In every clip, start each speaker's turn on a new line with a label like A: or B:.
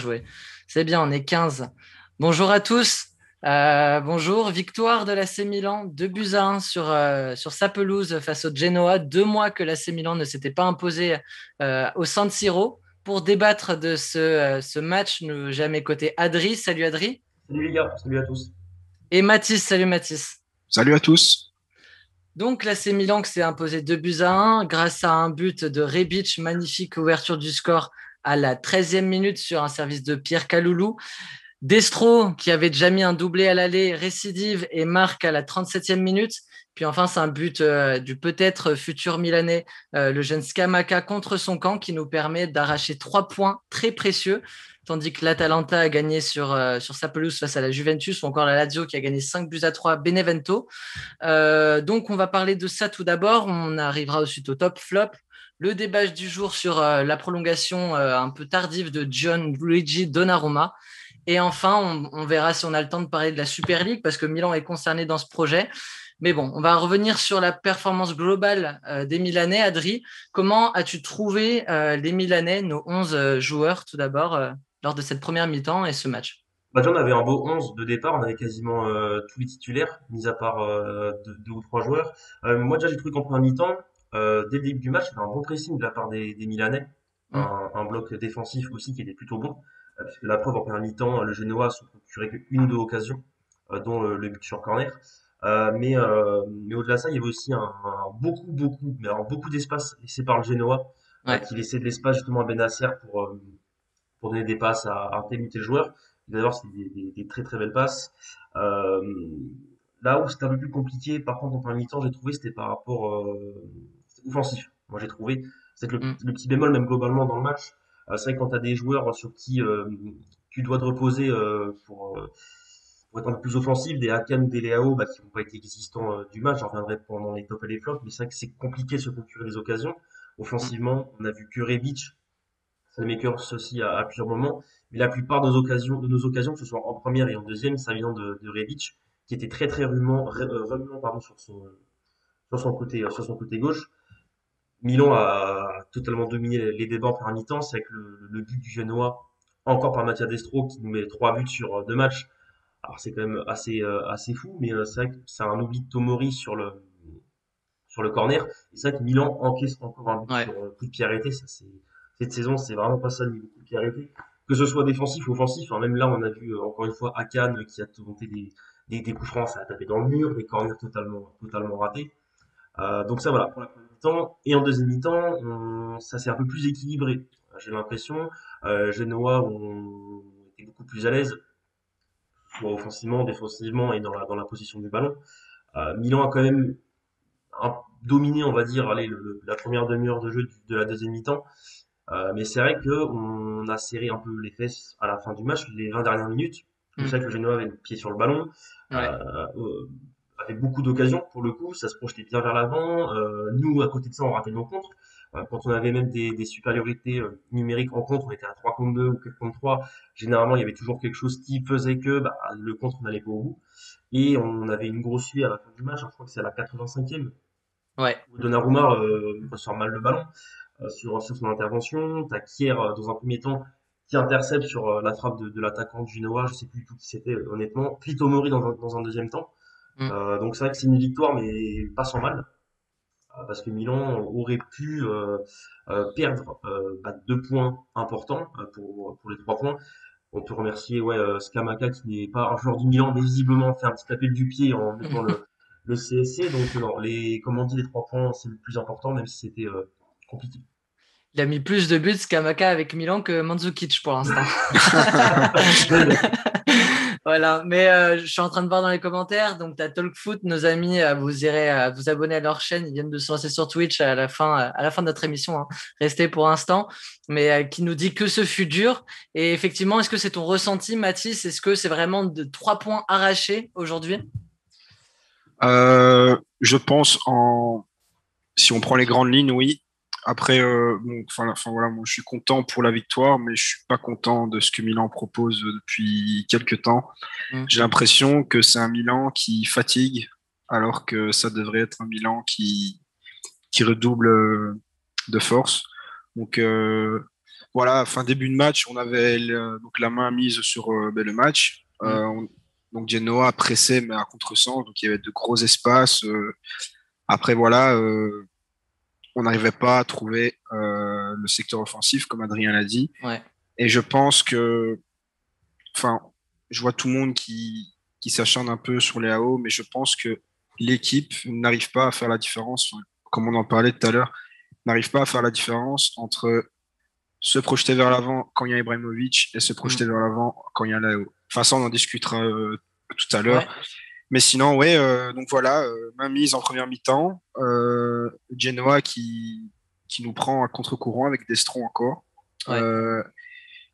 A: joué. C'est bien, on est 15. Bonjour à tous. Bonjour, victoire de l'AC Milan, 2-1 sur sa pelouse face au Genoa. 2 mois que l'AC Milan ne s'était pas imposé au San Siro. Pour débattre de ce match, j'ai à mes côtés Adri. Salut Adri.
B: Salut les gars, salut à tous.
A: Et Mathis. Salut Mathis.
C: Salut à tous.
A: Donc l'AC Milan qui s'est imposé 2-1 grâce à un but de Rebic, magnifique ouverture du score à la 13e minute sur un service de Pierre Kaloulou. Destro, qui avait déjà mis un doublé à l'aller, récidive et marque à la 37e minute. Puis enfin, c'est un but du peut-être futur Milanais, le jeune Scamacca contre son camp, qui nous permet d'arracher 3 points très précieux, tandis que l'Atalanta a gagné sur sa pelouse face à la Juventus, ou encore la Lazio qui a gagné 5-3 à Benevento. Donc, on va parler de ça tout d'abord. On arrivera ensuite au top flop. Le débat du jour sur la prolongation un peu tardive de Gianluigi Donnarumma. Et enfin, on verra si on a le temps de parler de la Super League parce que Milan est concerné dans ce projet. Mais bon, on va revenir sur la performance globale des Milanais. Adri, comment as-tu trouvé les Milanais, nos 11 joueurs tout d'abord, lors de cette première mi-temps et ce match?
B: Bah, déjà, on avait un beau 11 de départ, on avait quasiment tous les titulaires, mis à part deux ou trois joueurs. Moi déjà j'ai trouvé qu'en première mi-temps, dès le début du match, il y avait un bon pressing de la part des Milanais, un bloc défensif aussi qui était plutôt bon, puisque la preuve en première mi-temps, le Genoa se procurait qu'une ou deux occasions, dont le but sur corner. Mais au-delà de ça, il y avait aussi mais alors beaucoup d'espace laissé par le Genoa,
A: Ouais.
B: qui laissait de l'espace justement à Benasser pour donner des passes à un tel ou tel joueur. D'ailleurs, c'était des très très belles passes. Euh, Là où c'était un peu plus compliqué, par contre, en première mi-temps, j'ai trouvé, c'était par rapport offensif. Moi, j'ai trouvé, c'est que
A: Mm.
B: le petit bémol, même globalement dans le match, c'est vrai que quand tu as des joueurs sur qui tu dois te reposer pour être un peu plus offensif, des Hakan ou des Leao bah, qui n'ont pas été existants du match, j'en reviendrai pendant les tops et les flops, mais c'est vrai que c'est compliqué de se procurer des occasions.
A: Mm.
B: Offensivement, on a vu que Rebic, Makers aussi à plusieurs moments. Mais la plupart de nos occasions, que ce soit en première et en deuxième, ça vient de Rebic, qui était très très remuant pardon, sur son côté gauche. Milan a totalement dominé les débats en première mi-temps. C'est avec le but du Genoa, encore par Mattia Destro, qui nous met 3 buts sur 2 matchs. Alors c'est quand même assez fou, mais c'est vrai que c'est un oubli de Tomori sur le corner. Et c'est vrai que Milan encaisse encore un but
A: Ouais.
B: sur coup de pied arrêté. Cette saison, c'est vraiment pas ça le niveau coup de pied arrêté. Que ce soit défensif ou offensif, hein, même là, on a vu encore une fois Akan qui a tenté des coups francs, ça a tapé dans le mur, des corners totalement ratés. Donc ça, voilà, pour la première mi-temps. Et en deuxième mi-temps, ça s'est un peu plus équilibré, j'ai l'impression. Genoa ont été beaucoup plus à l'aise, soit offensivement, défensivement et dans la position du ballon. Milan a quand même dominé, on va dire, allez, la première demi-heure de jeu de la deuxième mi-temps. Mais c'est vrai qu'on a serré un peu les fesses à la fin du match, les 20 dernières minutes. C'est
A: Mm.
B: vrai que le Genoa avait le pied sur le ballon,
A: Ouais.
B: avait beaucoup d'occasions pour le coup, ça se projetait bien vers l'avant. Nous, à côté de ça, on ratait nos contres. Quand on avait même des supériorités numériques en contre, on était à 3 contre 2 ou 4 contre 3. Généralement, il y avait toujours quelque chose qui faisait que bah, le contre n'allait pas au bout. Et on avait une grosse suie à la fin du match, hein, je crois que c'est à la 85e,
A: Ouais.
B: où Donnarumma ressort mal le ballon sur son intervention. T'as Kier dans un premier temps qui intercepte sur la frappe de l'attaquant du Genoa, je sais plus du tout qui c'était honnêtement. Puis Tomori dans un deuxième temps.
A: Mm.
B: Donc c'est vrai que c'est une victoire, mais pas sans mal, parce que Milan aurait pu perdre 2 points importants pour les 3 points. On peut remercier Scamacca qui n'est pas un joueur du Milan, mais visiblement fait un petit appel du pied en mettant le CSC. Donc non, comme on dit, les 3 points, c'est le plus important, même si c'était compliqué.
A: Il a mis plus de buts Kamaka avec Milan que Mandzukic pour l'instant. Voilà, mais je suis en train de voir dans les commentaires, donc tu as Talkfoot, nos amis, vous irez vous abonner à leur chaîne, ils viennent de se lancer sur Twitch à la fin de notre émission, hein. Restez pour l'instant, mais qui nous dit que ce fut dur. Et effectivement, est-ce que c'est ton ressenti, Mathis? Est-ce que c'est vraiment de 3 points arrachés aujourd'hui?
C: Je pense si on prend les grandes lignes, oui. Après, bon, voilà, moi, je suis content pour la victoire, mais je suis pas content de ce que Milan propose depuis quelques temps.
A: Mm.
C: J'ai l'impression que c'est un Milan qui fatigue, alors que ça devrait être un Milan qui redouble de force. Donc, voilà, fin début de match, on avait donc la main mise sur le match. Donc Genoa pressait, mais à contresens, donc il y avait de gros espaces. Après, voilà, on n'arrivait pas à trouver le secteur offensif, comme Adrien l'a dit.
A: Ouais.
C: Et je pense que, enfin, je vois tout le monde qui s'acharne un peu sur les AO, mais je pense que l'équipe n'arrive pas à faire la différence, comme on en parlait tout à l'heure, n'arrive pas à faire la différence entre se projeter vers l'avant quand il y a Ibrahimovic et se projeter vers l'avant quand il y a l'AO. Enfin, ça, on en discutera tout à l'heure.
A: Ouais.
C: Mais sinon, ouais, donc voilà, main mise en première mi-temps. Genoa qui nous prend à contre-courant avec Destro encore.
A: Ouais.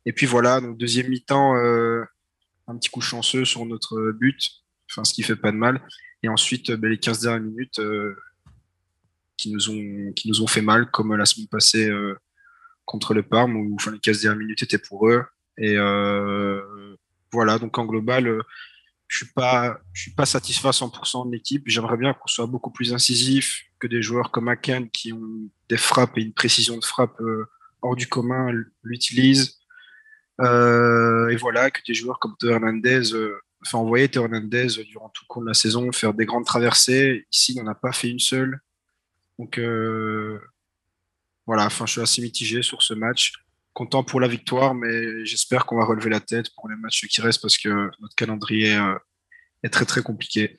C: Et puis voilà, donc deuxième mi-temps, un petit coup chanceux sur notre but, enfin, ce qui fait pas de mal. Et ensuite, les 15 dernières minutes qui nous ont fait mal, comme la semaine passée contre le Parme, où enfin, les 15 dernières minutes étaient pour eux. Et voilà, donc en global, je suis pas satisfait à 100% de l'équipe. J'aimerais bien qu'on soit beaucoup plus incisif, que des joueurs comme Akan qui ont des frappes et une précision de frappe hors du commun l'utilisent. Et voilà, que des joueurs comme Théo Hernandez, enfin, envoyer Théo Hernandez durant tout le cours de la saison, faire des grandes traversées. Ici, il n'en a pas fait une seule. Donc, voilà, enfin, je suis assez mitigé sur ce match. Content pour la victoire, mais j'espère qu'on va relever la tête pour les matchs qui restent parce que notre calendrier est très, très compliqué.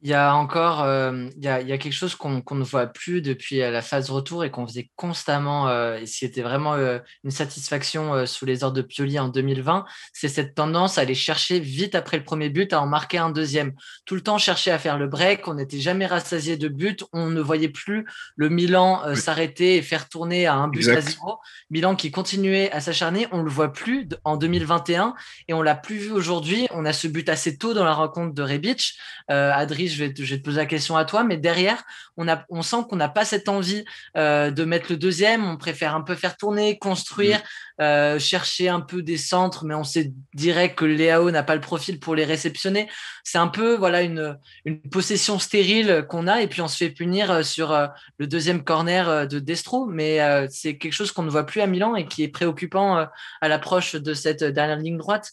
A: Il y a encore il y a quelque chose qu'on ne voit plus depuis la phase retour et qu'on faisait constamment, et c'était vraiment une satisfaction sous les ordres de Pioli en 2020, c'est cette tendance à aller chercher vite après le premier but à en marquer un deuxième. Tout le temps chercher à faire le break, on n'était jamais rassasié de buts, on ne voyait plus le Milan s'arrêter et faire tourner à un but à zéro. Milan qui continuait à s'acharner, on le voit plus en 2021 et on l'a plus vu aujourd'hui. On a ce but assez tôt dans la rencontre de Rebic. Adri, je vais te poser la question à toi, mais derrière, on sent qu'on n'a pas cette envie de mettre le deuxième. On préfère un peu faire tourner, construire, chercher un peu des centres, mais on sait direct que Léao n'a pas le profil pour les réceptionner. C'est un peu voilà une possession stérile qu'on a, et puis on se fait punir sur le deuxième corner de Destro. Mais c'est quelque chose qu'on ne voit plus à Milan et qui est préoccupant à l'approche de cette dernière ligne droite.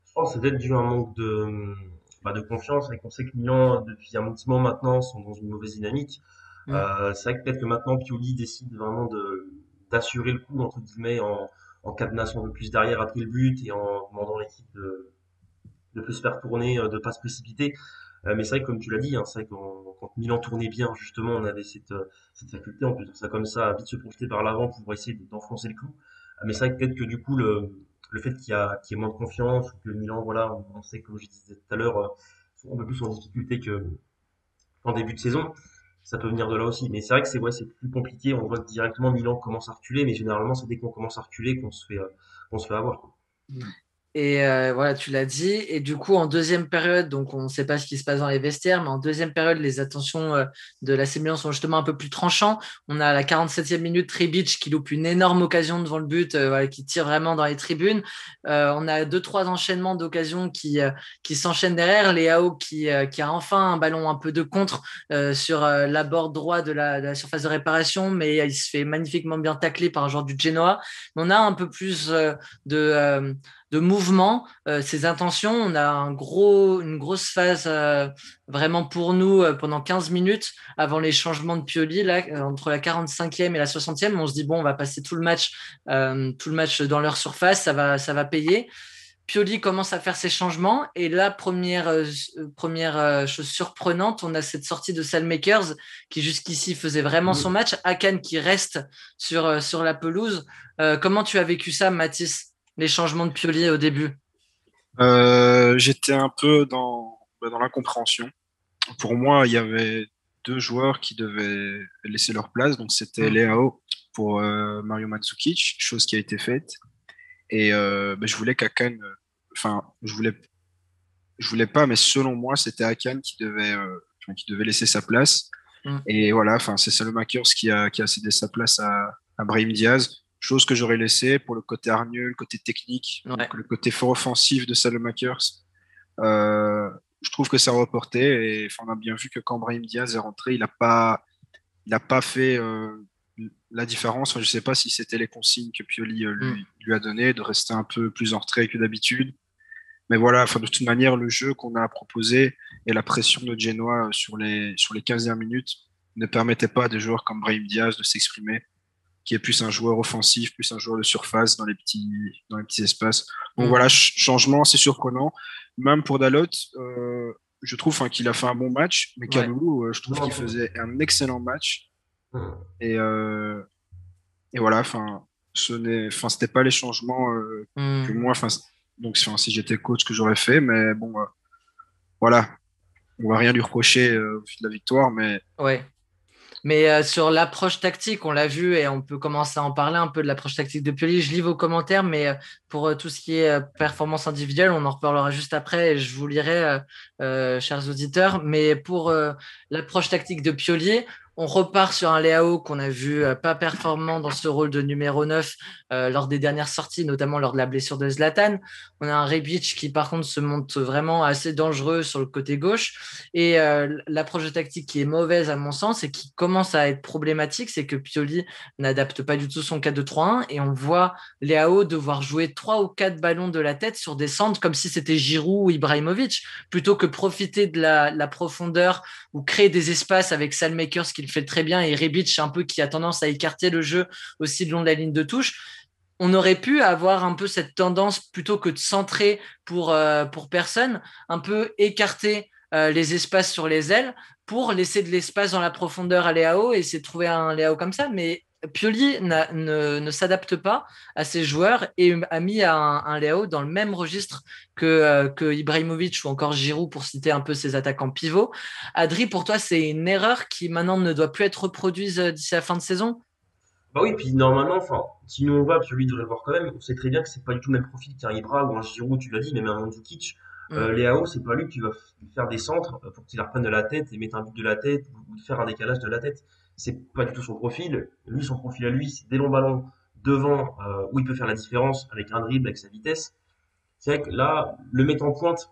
B: Je pense que c'est peut-être dû à un manque de confiance et qu'on sait que Milan, depuis un petit moment maintenant, sont dans une mauvaise dynamique. C'est vrai que peut-être que maintenant Pioli décide vraiment d'assurer le coup, entre guillemets, en cadenassant un peu plus derrière après le but et en demandant à l'équipe de plus se faire tourner, de pas se précipiter. Mais c'est vrai que comme tu l'as dit, hein, c'est vrai que quand Milan tournait bien, justement, on avait cette faculté, on peut dire ça comme ça, à vite se projeter vers l'avant pour essayer d'enfoncer le clou. Mais c'est vrai que peut-être que du coup, le fait qu'il y ait moins de confiance, ou que Milan, voilà, on sait, comme je disais tout à l'heure, sont un peu plus en difficulté qu'en début de saison, ça peut venir de là aussi. Mais c'est vrai que c'est plus compliqué. On voit que directement Milan commence à reculer, mais généralement, c'est dès qu'on commence à reculer qu'on se fait avoir, quoi.
A: Et voilà, tu l'as dit. Et du coup, en deuxième période, donc on ne sait pas ce qui se passe dans les vestiaires, mais en deuxième période, les attentions de l'AC Milan sont justement un peu plus tranchants. On a à la 47e minute Rebic qui loupe une énorme occasion devant le but, voilà, qui tire vraiment dans les tribunes. On a deux, trois enchaînements d'occasions qui s'enchaînent derrière. Léao qui a enfin un ballon un peu de contre sur la bord droit de la surface de réparation, mais il se fait magnifiquement bien tacler par un joueur du Genoa. Mais on a un peu plus de mouvement, ses intentions. On a une grosse phase vraiment pour nous pendant 15 minutes avant les changements de Pioli, là, entre la 45e et la 60e. On se dit, bon, on va passer tout le match dans leur surface, ça va payer. Pioli commence à faire ses changements et là, première chose surprenante, on a cette sortie de Salmakers qui jusqu'ici faisait vraiment son match, Akan qui reste sur la pelouse. Comment tu as vécu ça, Mathis, les changements de Pioli au début?
C: J'étais un peu dans l'incompréhension. Pour moi, il y avait deux joueurs qui devaient laisser leur place. Donc, c'était Leao pour Mario Mandzukic, chose qui a été faite. Et je voulais qu'Akan, enfin, je voulais pas, mais selon moi, c'était Akan qui devait laisser sa place. Et voilà, enfin, c'est Salomakers qui a cédé sa place à Brahim Diaz, chose que j'aurais laissé pour le côté hargneux, le côté technique, donc le côté fort offensif de Salomakers. Je trouve que ça a reporté et enfin, on a bien vu que quand Brahim Diaz est rentré, il a pas fait la différence. Enfin, je ne sais pas si c'était les consignes que Pioli lui a données, de rester un peu plus en retrait que d'habitude. Mais voilà, enfin, de toute manière, le jeu qu'on a proposé et la pression de Genoa sur les 15 dernières minutes ne permettait pas à des joueurs comme Brahim Diaz de s'exprimer, qui est plus un joueur offensif, plus un joueur de surface dans les petits espaces. Donc voilà, changement assez surprenant. Même pour Dalot, je trouve qu'il a fait un bon match, mais Kalulu, je trouve qu'il faisait un excellent match. Et voilà, c'était pas les changements que moi, donc si j'étais coach, que j'aurais fait, mais bon, voilà, on va rien lui reprocher au fil de la victoire, mais
A: ouais. Mais sur l'approche tactique, on l'a vu et on peut commencer à en parler un peu de l'approche tactique de Pioli. Je lis vos commentaires, mais pour tout ce qui est performance individuelle, on en reparlera juste après et je vous lirai, chers auditeurs. Mais pour l'approche tactique de Pioli, on repart sur un Leao qu'on a vu pas performant dans ce rôle de numéro 9 lors des dernières sorties, notamment lors de la blessure de Zlatan. On a un Rebic qui, par contre, se montre vraiment assez dangereux sur le côté gauche. Et l'approche de tactique qui est mauvaise, à mon sens, et qui commence à être problématique, c'est que Pioli n'adapte pas du tout son 4-2-3-1 et on voit Leao devoir jouer 3 ou 4 ballons de la tête sur des centres comme si c'était Giroud ou Ibrahimovic, plutôt que profiter de la profondeur ou créer des espaces avec Salmakers, ce qu'il fait très bien, et Rebic un peu qui a tendance à écarter le jeu aussi le long de la ligne de touche. On aurait pu avoir un peu cette tendance, plutôt que de centrer pour personne, un peu écarter les espaces sur les ailes pour laisser de l'espace dans la profondeur à Leao et essayer de trouver un Leao comme ça. Mais Pioli ne s'adapte pas à ses joueurs et a mis un Leao dans le même registre que Ibrahimovic ou encore Giroud, pour citer un peu ses attaquants pivots. Adri, pour toi, c'est une erreur qui maintenant ne doit plus être reproduite d'ici la fin de saison?
B: Bah oui, puis normalement, si nous on va, Pioli devrait le voir quand même. On sait très bien que c'est pas du tout le même profil qu'un Ibra ou un Giroud, tu l'as dit, même un Mandzukic. Leao, c'est pas lui qui va faire des centres pour qu'il la reprenne de la tête et mettre un but de la tête ou faire un décalage de la tête. C'est pas du tout son profil. Lui, son profil à lui, c'est des longs ballons devant où il peut faire la différence avec un dribble, avec sa vitesse. C'est vrai que là, le mettre en pointe,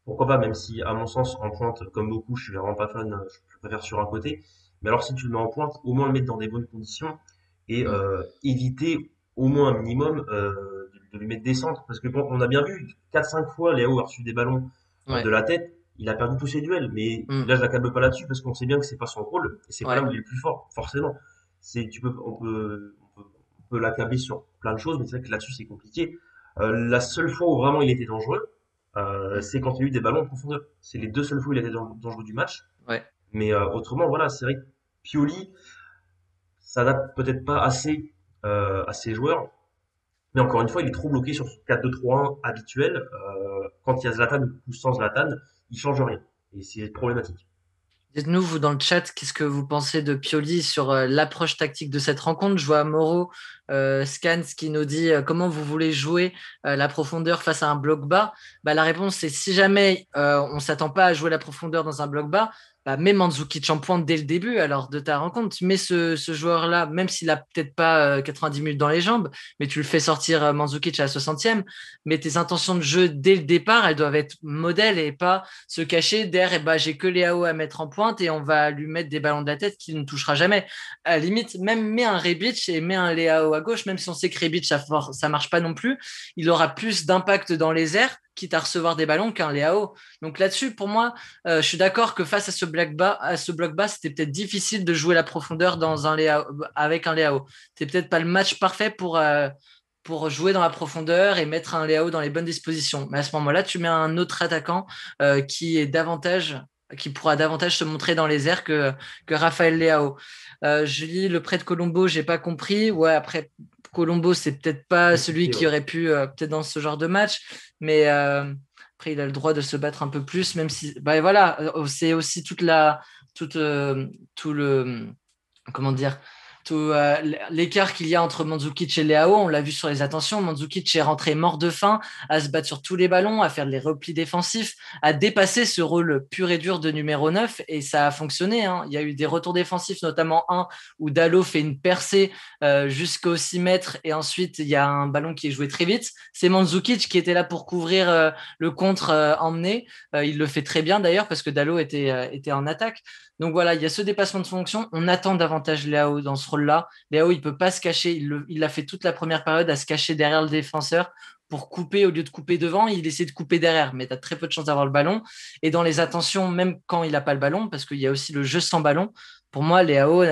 B: pourquoi pas, même si, à mon sens, en pointe, comme beaucoup, je suis vraiment pas fan, je préfère sur un côté. Mais alors, si tu le mets en pointe, au moins le mettre dans des bonnes conditions et éviter au moins un minimum de lui mettre des centres. Parce que bon, on a bien vu, 4-5 fois, Léo a reçu des ballons de la tête. Il a perdu tous ses duels, mais là, je l'accable pas là-dessus parce qu'on sait bien que c'est pas son rôle et c'est pas là où il est le plus fort, forcément. On peut l'accabler sur plein de choses, mais c'est vrai que là-dessus, c'est compliqué. La seule fois où vraiment il était dangereux, c'est quand il y a eu des ballons en profondeur. C'est les deux seules fois où il était dangereux du match.
A: Ouais.
B: Mais autrement, voilà, c'est vrai que Pioli s'adapte peut-être pas assez à ses joueurs. Mais encore une fois, il est trop bloqué sur son 4-2-3-1 habituel. Quand il y a Zlatan ou sans Zlatan, il change rien. Et c'est problématique.
A: Dites-nous, vous, dans le chat, qu'est-ce que vous pensez de Pioli sur l'approche tactique de cette rencontre? Je vois Moreau Scans qui nous dit comment vous voulez jouer la profondeur face à un bloc bas. Bah, la réponse, c'est si jamais on ne s'attend pas à jouer la profondeur dans un bloc bas, bah, mets Mandzukic en pointe dès le début alors de ta rencontre. Tu mets ce joueur-là, même s'il a peut-être pas 90 minutes dans les jambes, mais tu le fais sortir Mandzukic à la 60e. Mais tes intentions de jeu dès le départ, elles doivent être modèles et pas se cacher derrière, bah, j'ai que Léao à mettre en pointe et on va lui mettre des ballons de la tête qu'il ne touchera jamais. À la limite, même mets un Rebic et mets un Léao à gauche, même si on sait que Rebic, ça marche pas non plus, il aura plus d'impact dans les airs, quitte à recevoir des ballons qu'un Léao. Donc là-dessus, pour moi, je suis d'accord que face à ce bloc bas, c'était peut-être difficile de jouer la profondeur dans un Léao, avec un Léao. C'est peut-être pas le match parfait pour jouer dans la profondeur et mettre un Léao dans les bonnes dispositions. Mais à ce moment-là, tu mets un autre attaquant qui pourra davantage se montrer dans les airs que Raphaël Léao. Je lis le prêt de Colombo, j'ai pas compris. Ouais, après, Colombo, c'est peut-être pas celui qui aurait pu, peut-être dans ce genre de match, mais après, il a le droit de se battre un peu plus, même si, bah voilà, c'est aussi tout le, comment dire, tout l'écart qu'il y a entre Mandzukic et Leao, on l'a vu sur les attentions. Mandzukic est rentré mort de faim à se battre sur tous les ballons, à faire les replis défensifs, à dépasser ce rôle pur et dur de numéro 9 et ça a fonctionné, hein. Il y a eu des retours défensifs, notamment un où Dalot fait une percée jusqu'au 6 mètres et ensuite il y a un ballon qui est joué très vite. C'est Mandzukic qui était là pour couvrir le contre emmené. Il le fait très bien d'ailleurs parce que Dalot était en attaque. Donc voilà, il y a ce dépassement de fonction. On attend davantage Léao dans ce rôle-là. Léao, il ne peut pas se cacher. Il a fait toute la première période à se cacher derrière le défenseur pour couper. Au lieu de couper devant, il essaie de couper derrière. Mais tu as très peu de chances d'avoir le ballon. Et dans les attentions, même quand il n'a pas le ballon, parce qu'il y a aussi le jeu sans ballon, pour moi, Léao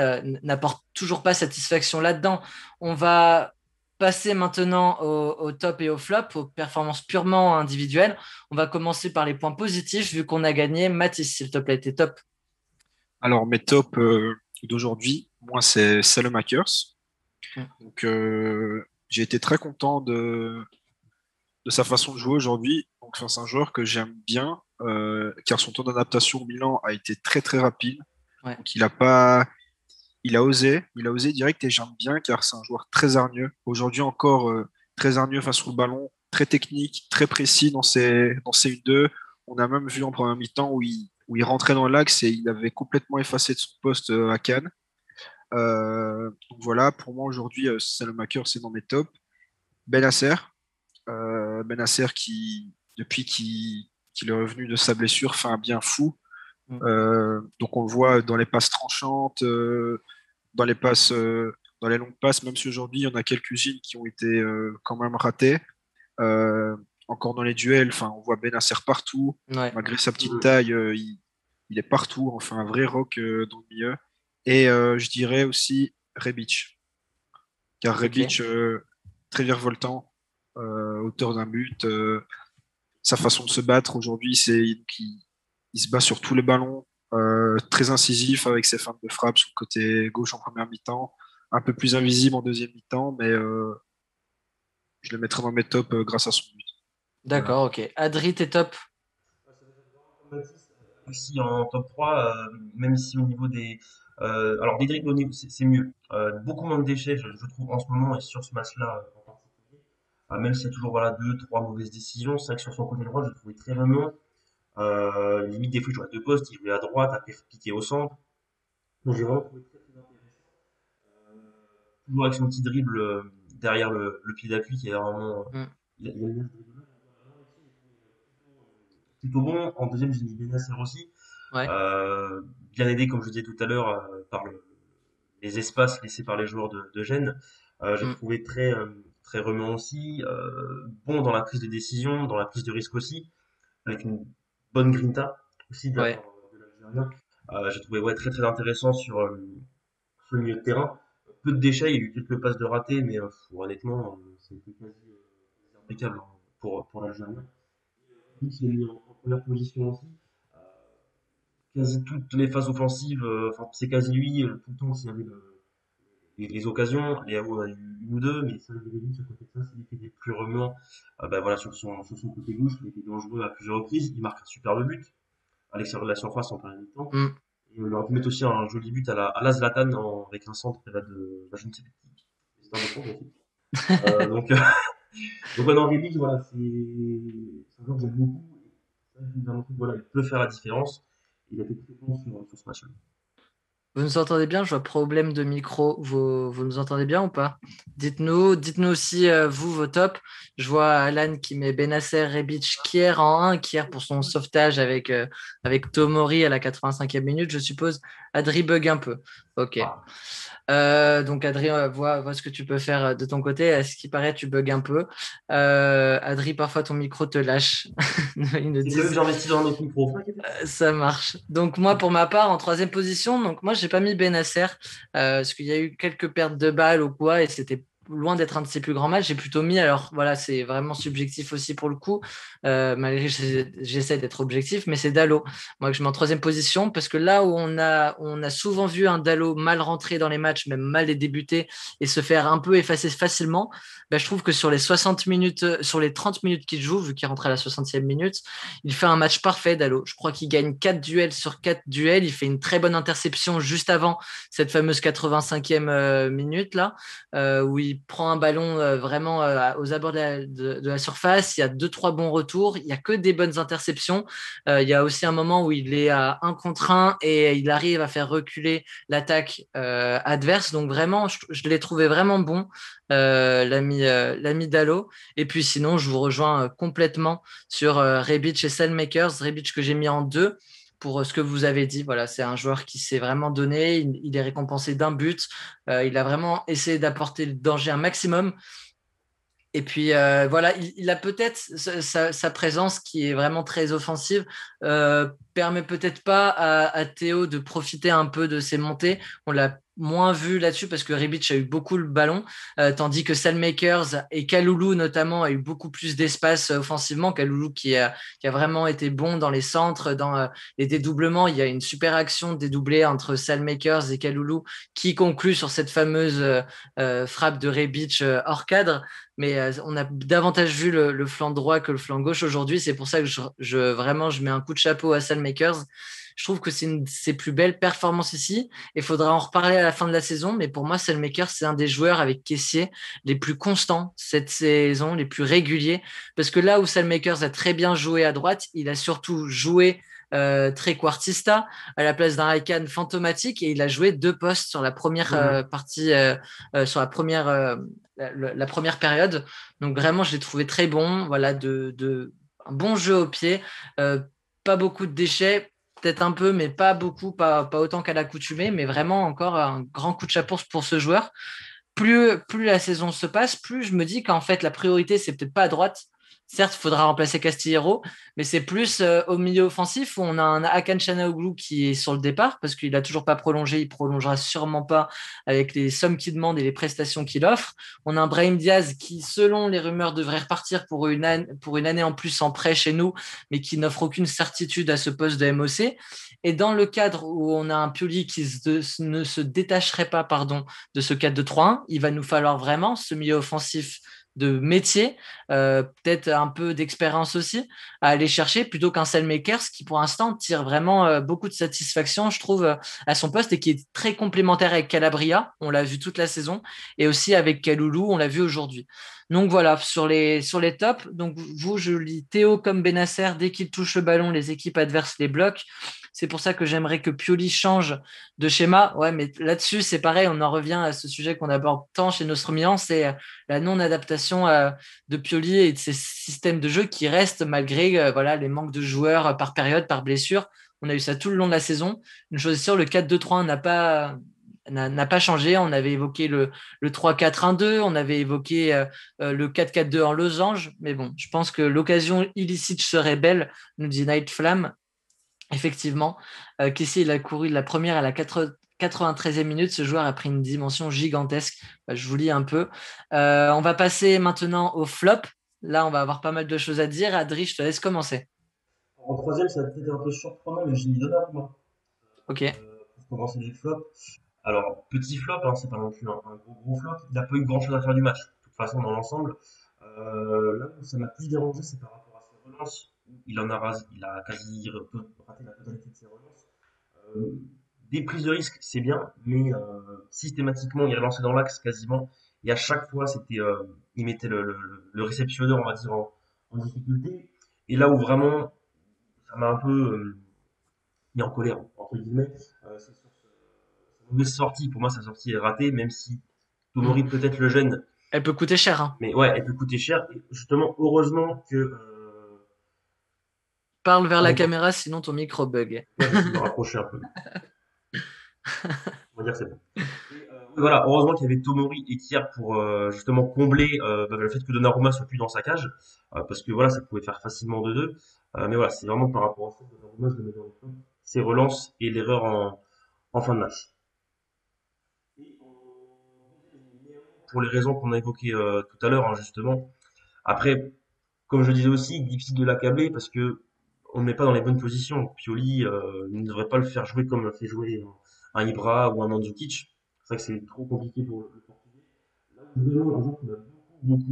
A: n'apporte toujours pas satisfaction là-dedans. On va passer maintenant au top et au flop, aux performances purement individuelles. On va commencer par les points positifs, vu qu'on a gagné. Mathis, s'il te plaît, tes top.
C: Alors, mes tops d'aujourd'hui, moi, c'est Salemakers. Donc, j'ai été très content de sa façon de jouer aujourd'hui. Donc, c'est un joueur que j'aime bien, car son temps d'adaptation au Milan a été très, très rapide.
A: Ouais.
C: Donc, il a osé direct et j'aime bien, car c'est un joueur très hargneux. Aujourd'hui encore, très hargneux face au ballon, très technique, très précis dans ses 1-2. On a même vu en première mi-temps où il rentrait dans l'axe et il avait complètement effacé de son poste à Cannes. Donc voilà, pour moi aujourd'hui, Salemaker, c'est dans mes tops. Benasser, Benasser qui, depuis qu'il est revenu de sa blessure, fait un bien fou. Donc on le voit dans les passes tranchantes, dans les passes, dans les longues passes, même si aujourd'hui il y en a quelques-unes qui ont été quand même ratées. Encore dans les duels, enfin, on voit Benasser partout.
A: Ouais.
C: Malgré sa petite taille, il est partout. Enfin, un vrai rock dans le milieu. Et je dirais aussi Rebic. Car Rebic, très virevoltant, auteur d'un but. Sa façon de se battre aujourd'hui, c'est il se bat sur tous les ballons. Très incisif avec ses feintes de frappe sur le côté gauche en première mi-temps. Un peu plus invisible en deuxième mi-temps, mais je le mettrai dans mes tops grâce à son but.
A: D'accord, ok. Adri, t'es top.
B: Aussi en top 3, même si au niveau des. Alors, des dribbles, c'est mieux. Beaucoup moins de déchets, je trouve, en ce moment, et sur ce match-là en particulier. Même s'il y a toujours voilà, deux, trois mauvaises décisions, c'est vrai que sur son côté droit, je le trouvais très vraiment. Limite, des fois, il jouait à deux postes, il jouait à droite, après, il piquait au centre. Donc, j'ai vraiment trouvé très, très intéressant. Toujours avec son petit dribble derrière le pied d'appui qui est vraiment. Il a bien ce dribble-là. Plutôt bon. En deuxième, j'ai mis Benacer aussi.
A: Ouais.
B: Bien aidé, comme je disais tout à l'heure, par les espaces laissés par les joueurs de Gênes. J'ai trouvé très remuant aussi, bon dans la prise de décision, dans la prise de risque aussi, avec une bonne grinta aussi de la part de l'Algérien. J'ai trouvé très très intéressant sur le milieu de terrain. Peu de déchets, il y a eu quelques passes de ratés, mais honnêtement, c'était quasi impeccable pour l'Algérien. Il est mis en première position aussi. Quasi toutes les phases offensives, enfin c'est quasi lui tout le temps s'il y avait les occasions. Léao en a eu une ou deux, mais ça, Delevingne, à côté de ça, c'est lui qui était plus remuant. Voilà, sur son côté gauche, il était dangereux à plusieurs reprises. Il marque un superbe but à l'extérieur de la surface en première mi-temps. Et on aurait pu mettre aussi un joli but à la Zlatan avec un centre là, je ne sais plus qui. C'est un défense aussi. Donc ouais, non, Rebic, voilà, c'est un joueur que j'aime beaucoup. Ça, il nous a montré que voilà, il peut faire la différence. Il a été très bon sur ce match-là.
A: Vous nous entendez bien? Je vois problème de micro. Vous nous entendez bien ou pas? Dites-nous aussi, vous, vos tops. Je vois Alan qui met Benasser, Rebic, Kier en 1. Kier pour son sauvetage avec Tomori à la 85e minute, je suppose. Adri bug un peu. Ok. Donc Adri, vois ce que tu peux faire de ton côté. À ce qui paraît, tu bugs un peu. Adri, parfois ton micro te lâche. Ils nous
B: C'est que
A: disent...
B: j'ai investi dans notre micro.
A: Ça marche. Donc moi, pour ma part, en troisième position, donc moi, j'ai pas mis Benasser parce qu'il y a eu quelques pertes de balles ou quoi, et c'était loin d'être un de ses plus grands matchs. J'ai plutôt mis, alors voilà, c'est vraiment subjectif aussi pour le coup, malgré que j'essaie d'être objectif, mais c'est Dalot. Moi, que je mets en troisième position parce que là où on a souvent vu un Dalot mal rentrer dans les matchs, même mal les débuter et se faire un peu effacer facilement, ben, je trouve que sur les 60 minutes, sur les 30 minutes qu'il joue, vu qu'il rentre à la 60e minute, il fait un match parfait, Dalot. Je crois qu'il gagne 4 duels sur 4 duels. Il fait une très bonne interception juste avant cette fameuse 85e minute là, où il prend un ballon vraiment aux abords de la surface. Il y a 2-3 bons retours. Il n'y a que des bonnes interceptions. Il y a aussi un moment où il est à 1 contre 1 et il arrive à faire reculer l'attaque adverse. Donc vraiment, je l'ai trouvé vraiment bon, l'ami Dalot. Et puis sinon, je vous rejoins complètement sur Rebic et Selmakers. Rebic que j'ai mis en 2 pour ce que vous avez dit. Voilà, c'est un joueur qui s'est vraiment donné. Il est récompensé d'un but. Il a vraiment essayé d'apporter le danger un maximum. Et puis voilà, il a peut-être sa présence qui est vraiment très offensive, permet peut-être pas à Théo de profiter un peu de ses montées. On l'a moins vu là-dessus parce que Rebic a eu beaucoup le ballon, tandis que Salmakers et Kaloulou notamment a eu beaucoup plus d'espace offensivement. Kaloulou qui a vraiment été bon dans les centres, dans les dédoublements. Il y a une super action dédoublée entre Salmakers et Kaloulou qui conclut sur cette fameuse frappe de Rebic hors cadre. Mais on a davantage vu le flanc droit que le flanc gauche aujourd'hui. C'est pour ça que vraiment, je mets un coup de chapeau à Salmakers. Je trouve que c'est une de ses plus belles performances ici. Il faudra en reparler à la fin de la saison. Mais pour moi, Salmakers, c'est un des joueurs avec Kessié les plus constants cette saison, les plus réguliers. Parce que là où Salmakers a très bien joué à droite, il a surtout joué trequartista à la place d'un Hakan fantomatique et il a joué 2 postes sur la première partie, sur la première période. Donc vraiment, je l'ai trouvé très bon. Voilà, un bon jeu au pied. Pas beaucoup de déchets, peut-être un peu, mais pas beaucoup, pas autant qu'à l'accoutumée, mais vraiment encore un grand coup de chapeau pour ce joueur. Plus la saison se passe, plus je me dis qu'en fait, la priorité, c'est peut-être pas à droite. Certes, il faudra remplacer Castillero, mais c'est plus au milieu offensif où on a un Hakan Çalhanoğlu qui est sur le départ parce qu'il n'a toujours pas prolongé, il prolongera sûrement pas avec les sommes qu'il demande et les prestations qu'il offre. On a un Brahim Diaz qui, selon les rumeurs, devrait repartir pour une année en plus en prêt chez nous, mais qui n'offre aucune certitude à ce poste de MOC. Et dans le cadre où on a un Pioli qui ne se détacherait pas de ce 4-2-3-1, il va nous falloir vraiment ce milieu offensif de métier, peut-être un peu d'expérience aussi, à aller chercher plutôt qu'un Salmakers qui pour l'instant tire vraiment beaucoup de satisfaction, je trouve, à son poste et qui est très complémentaire avec Calabria, on l'a vu toute la saison, et aussi avec Kaloulou, on l'a vu aujourd'hui. Donc voilà, sur les tops, donc vous, je lis Théo comme Benasser, dès qu'il touche le ballon, les équipes adverses les bloquent. C'est pour ça que j'aimerais que Pioli change de schéma. Ouais, mais là-dessus, c'est pareil, on en revient à ce sujet qu'on aborde tant chez Nostre Milan, c'est la non-adaptation de Pioli et de ses systèmes de jeu qui restent malgré voilà, les manques de joueurs par période, par blessure. On a eu ça tout le long de la saison. Une chose est sûre, le 4-2-3-1 n'a pas changé. On avait évoqué le 3-4-1-2, on avait évoqué le 4-4-2 en losange. Mais bon, je pense que l'occasion illicite serait belle, nous dit Night Flamme. Effectivement, Kessié, il a couru de la première à la 93e minute. Ce joueur a pris une dimension gigantesque. Je vous lis un peu. On va passer maintenant au flop. Là, on va avoir pas mal de choses à dire. Adri, je te laisse commencer.
B: En troisième, ça va peut-être un peu surprenant, mais j'ai mis Donnarumma.
A: Ok.
B: Pour commencer les flops. Alors, petit flop, hein, c'est pas non plus un gros flop. Il n'a pas eu grand-chose à faire du match. De toute façon, dans l'ensemble, là où ça m'a plus dérangé, c'est par rapport à ses relances. Il a quasi raté la totalité de ses relances. Euh, des prises de risque, c'est bien, mais systématiquement, il relançait dans l'axe quasiment. Et à chaque fois, il mettait le réceptionneur, on va dire, en difficulté. Et là où vraiment, ça m'a un peu mis en colère, entre guillemets, c'est sur sa mauvaise sortie. Pour moi, sa sortie est ratée, même si Tomori peut-être le gêne.
A: Elle peut coûter cher. Hein.
B: Mais ouais, elle peut coûter cher. Et justement, heureusement que.
A: Parle vers la caméra, sinon ton micro bug.
B: Ouais, je vais me rapprocher un peu. On va dire que c'est bon. Et, voilà, heureusement qu'il y avait Tomori et Kier pour justement combler le fait que Donnarumma soit plus dans sa cage, parce que voilà, ça pouvait faire facilement 2-2. Mais voilà, c'est vraiment par rapport à ça que Donnarumma, je le mets dans le fond. Ses relances et l'erreur en fin de match. Et pour les raisons qu'on a évoquées tout à l'heure, hein, justement. Après, comme je disais aussi, difficile de l'accabler parce que on ne met pas dans les bonnes positions. Pioli ne devrait pas le faire jouer comme fait jouer un Ibra ou un Mandzukic. C'est vrai que c'est trop compliqué pour le Portugais. Là où vraiment, un joueur qui m'a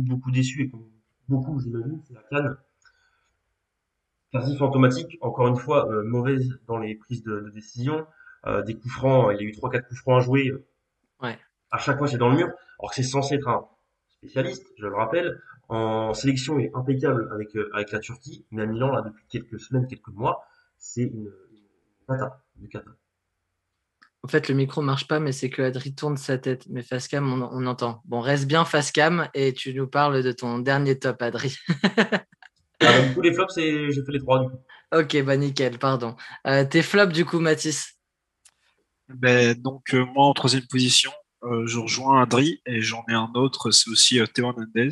B: beaucoup déçu et comme beaucoup, j'imagine, c'est la CAN. Quasi fantomatique, encore une fois, mauvaise dans les prises de décision. Des coups francs, il y a eu 3-4 coups francs à jouer.
A: Ouais.
B: À chaque fois, c'est dans le mur. Alors que c'est censé être un spécialiste, je le rappelle. En sélection, il est impeccable avec la Turquie, mais à Milan, là, depuis quelques semaines, quelques mois, c'est une cata, une cata.
A: En fait, le micro marche pas, mais c'est que Adri tourne sa tête. Mais Facecam, on entend. Bon, reste bien Facecam et tu nous parles de ton dernier top, Adri.
B: Ah bah, du coup, les flops, j'ai fait les trois, du coup.
A: Ok, bah nickel, pardon. Tes flops du coup, Mathis?
C: Donc, moi, en troisième position, je rejoins Adri et j'en ai un autre, c'est aussi Théo Hernandez.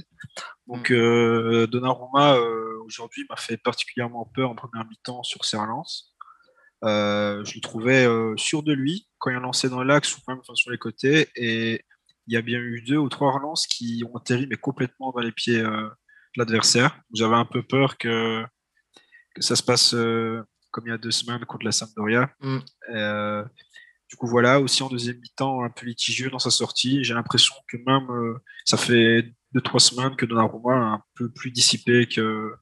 A: Mm.
C: Donc, Donnarumma, aujourd'hui, m'a fait particulièrement peur en première mi-temps sur ses relances. Je le trouvais sûr de lui quand il a lancé dans l'axe ou même enfin, sur les côtés. Et il y a bien eu 2 ou 3 relances qui ont atterri mais complètement dans les pieds de l'adversaire. J'avais un peu peur que ça se passe comme il y a 2 semaines contre la Sampdoria.
A: Mm.
C: Euh, du coup, voilà, aussi en deuxième mi-temps, un peu litigieux dans sa sortie. J'ai l'impression que même ça fait 2, 3 semaines que Donnarumma est un peu plus dissipé que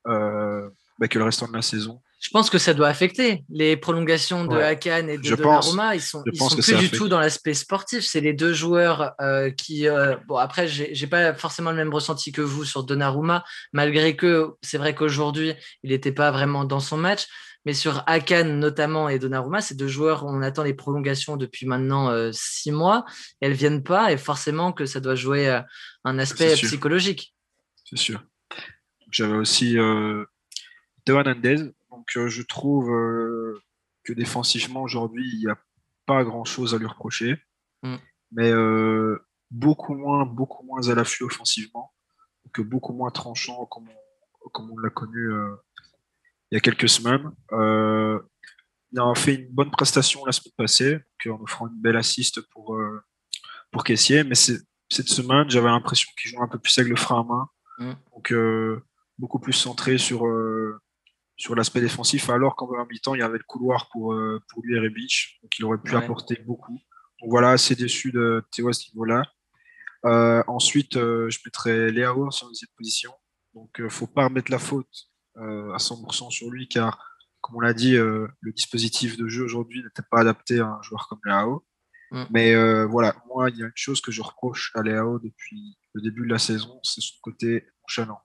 C: le restant de la saison.
A: Je pense que ça doit affecter les prolongations de
B: Ouais.
A: Hakan et de
C: Je pense,
A: Donnarumma.
C: je
A: Ils
C: pense
A: sont
C: que
A: plus
C: ça
A: du tout
C: affecte.
A: dans l'aspect sportif. C'est les deux joueurs qui. Bon, après, j'ai pas forcément le même ressenti que vous sur Donnarumma, malgré que c'est vrai qu'aujourd'hui, il n'était pas vraiment dans son match. Mais sur Hakan notamment et Donnarumma, c'est deux joueurs où on attend les prolongations depuis maintenant 6 mois. Et elles viennent pas, et forcément que ça doit jouer un
C: C'est
A: aspect
C: sûr,
A: psychologique.
C: c'est sûr. J'avais aussi Théo Hernandez. Donc, je trouve que défensivement, aujourd'hui, il n'y a pas grand-chose à lui reprocher.
A: Mm.
C: Mais beaucoup moins à l'affût offensivement, que beaucoup moins tranchant comme on l'a connu il y a quelques semaines. Il a fait une bonne prestation la semaine passée, donc, en offrant une belle assist pour Kessié, mais cette semaine, j'avais l'impression qu'il jouait un peu plus avec le frein à main,
A: Mm.
C: donc beaucoup plus centré sur l'aspect défensif, alors qu'en première mi-temps, il y avait le couloir pour lui et Rebic, donc il aurait pu
A: Ouais.
C: apporter beaucoup. Donc voilà, assez déçu de Théo à ce niveau-là. Ensuite, je mettrais Léao en deuxième position. Donc, il ne faut pas remettre la faute à 100% sur lui, car, comme on l'a dit, le dispositif de jeu aujourd'hui n'était pas adapté à un joueur comme Léao.
A: Mm.
C: Mais voilà, moi, il y a une chose que je reproche à Léao depuis le début de la saison, c'est son côté nonchalant.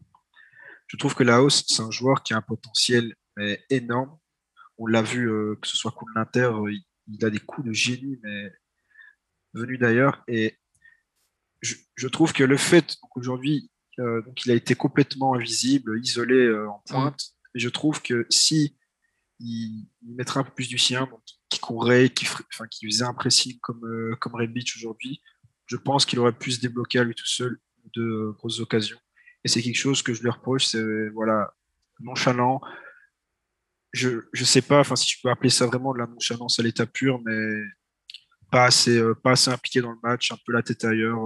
C: Je trouve que Léao, c'est un joueur qui a un potentiel mais énorme. On l'a vu, que ce soit contre l'Inter, il a des coups de génie, mais venus d'ailleurs. Et je trouve que le fait qu'aujourd'hui, donc il a été complètement invisible, isolé en
A: Mm.
C: pointe, et je trouve que si il mettrait un peu plus du sien, donc qui courait, enfin, qui faisait un pressing comme Rebic aujourd'hui, je pense qu'il aurait pu se débloquer à lui tout seul de grosses occasions. Et c'est quelque chose que je lui reproche, c'est voilà, nonchalant. Je sais pas, enfin si je peux appeler ça vraiment de la nonchalance à l'état pur, mais pas assez impliqué dans le match, un peu la tête ailleurs,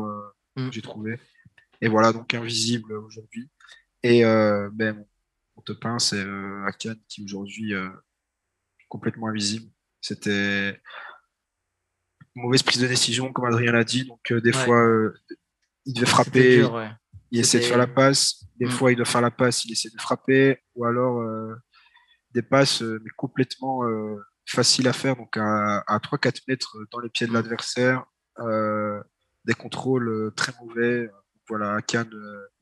A: Mm.
C: j'ai trouvé. Et voilà, donc invisible aujourd'hui. Et mon top 1, c'est Akan qui aujourd'hui complètement invisible. C'était une mauvaise prise de décision, comme Adrien l'a dit. Donc des
A: Ouais.
C: fois, il devait
A: C'était dur,
C: frapper,
A: ouais.
C: il essaie de faire la
A: C'était.
C: passe. Des
A: Mm.
C: fois, il doit faire la passe, il essaie de frapper. Ou alors des passes mais complètement faciles à faire, donc à 3-4 mètres dans les pieds de
A: Mm.
C: l'adversaire. Euh, des contrôles très mauvais. Voilà, Akan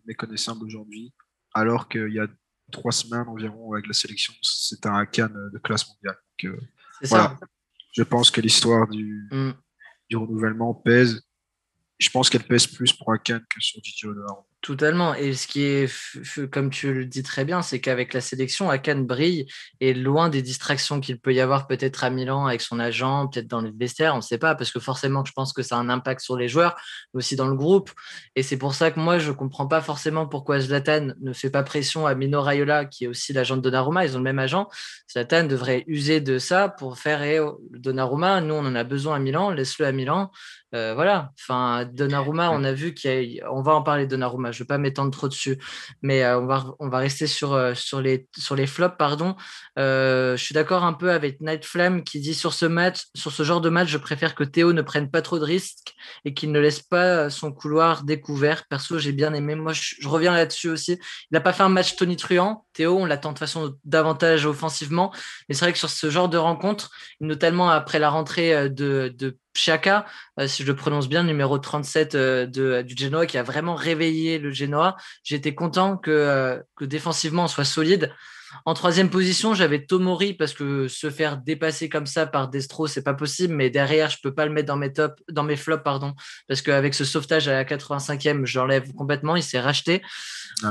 C: méconnaissable aujourd'hui, alors qu'il y a 3 semaines environ avec la sélection, c'était un Akan de classe mondiale. Donc,
A: C'est
C: voilà,
A: ça.
C: je pense que l'histoire
A: Mm.
C: du renouvellement pèse. Je pense qu'elle pèse plus pour Akan que sur Didier Donnarumma.
A: Totalement. Et ce qui est, comme tu le dis très bien, c'est qu'avec la sélection, Akan brille et loin des distractions qu'il peut y avoir peut-être à Milan avec son agent, peut-être dans les vestiaires, on ne sait pas, parce que forcément, je pense que ça a un impact sur les joueurs, mais aussi dans le groupe. Et c'est pour ça que moi, je ne comprends pas forcément pourquoi Zlatan ne fait pas pression à Mino Raiola, qui est aussi l'agent de Donnarumma. Ils ont le même agent. Zlatan devrait user de ça pour faire Donnarumma. Nous, on en a besoin à Milan, laisse-le à Milan. Voilà, enfin, Donnarumma,
C: Ouais.
A: on a vu on va en parler de Donnarumma, je ne vais pas m'étendre trop dessus, mais on va rester sur les flops, pardon. Je suis d'accord un peu avec Night Flame qui dit sur ce match, sur ce genre de match, je préfère que Théo ne prenne pas trop de risques et qu'il ne laisse pas son couloir découvert. Perso, j'ai bien aimé, moi je reviens là-dessus aussi. Il n'a pas fait un match tonitruant, Théo, on l'attend de façon davantage offensivement, mais c'est vrai que sur ce genre de rencontre, notamment après la rentrée Xhaka, si je le prononce bien, numéro 37 du Genoa, qui a vraiment réveillé le Genoa. J'étais content que défensivement on soit solide. En troisième position, j'avais Tomori parce que se faire dépasser comme ça par Destro, c'est pas possible. Mais derrière, je peux pas le mettre dans mes flops, pardon, parce qu'avec ce sauvetage à la 85e, je l'enlève complètement. Il s'est racheté.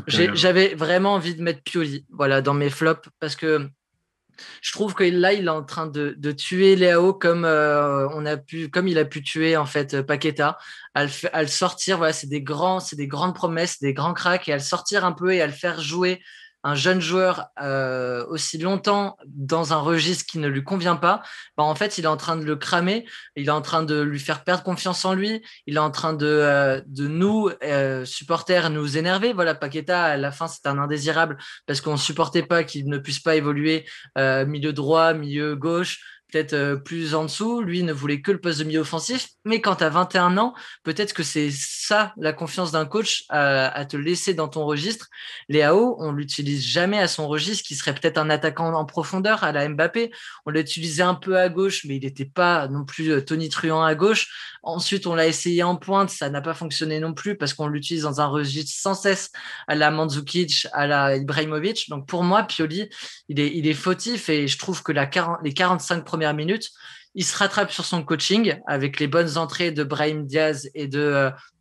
A: J'avais vraiment envie de mettre Pioli, voilà, dans mes flops parce que je trouve que là, il est en train de tuer Léao comme il a pu tuer en fait Paqueta, à le sortir. Voilà, c'est des grandes promesses, des grands cracks, et à le sortir un peu et à le faire jouer un jeune joueur aussi longtemps dans un registre qui ne lui convient pas. Bah, en fait, il est en train de le cramer, il est en train de lui faire perdre confiance en lui, il est en train de nous supporters nous énerver. Voilà, Paqueta à la fin c'est un indésirable parce qu'on supportait pas qu'il ne puisse pas évoluer milieu droit, milieu gauche, peut-être plus en dessous. Lui ne voulait que le poste de milieu offensif. Mais quand tu as 21 ans, peut-être que c'est ça la confiance d'un coach à te laisser dans ton registre. Léao, on l'utilise jamais à son registre, qui serait peut-être un attaquant en profondeur à la Mbappé. On l'a utilisé un peu à gauche, mais il n'était pas non plus tonitruant à gauche. Ensuite, on l'a essayé en pointe, ça n'a pas fonctionné non plus parce qu'on l'utilise dans un registre sans cesse à la Mandzukic, à la Ibrahimovic. Donc pour moi, Pioli, il est fautif, et je trouve que les 45 premières minutes, il se rattrape sur son coaching avec les bonnes entrées de Brahim Diaz et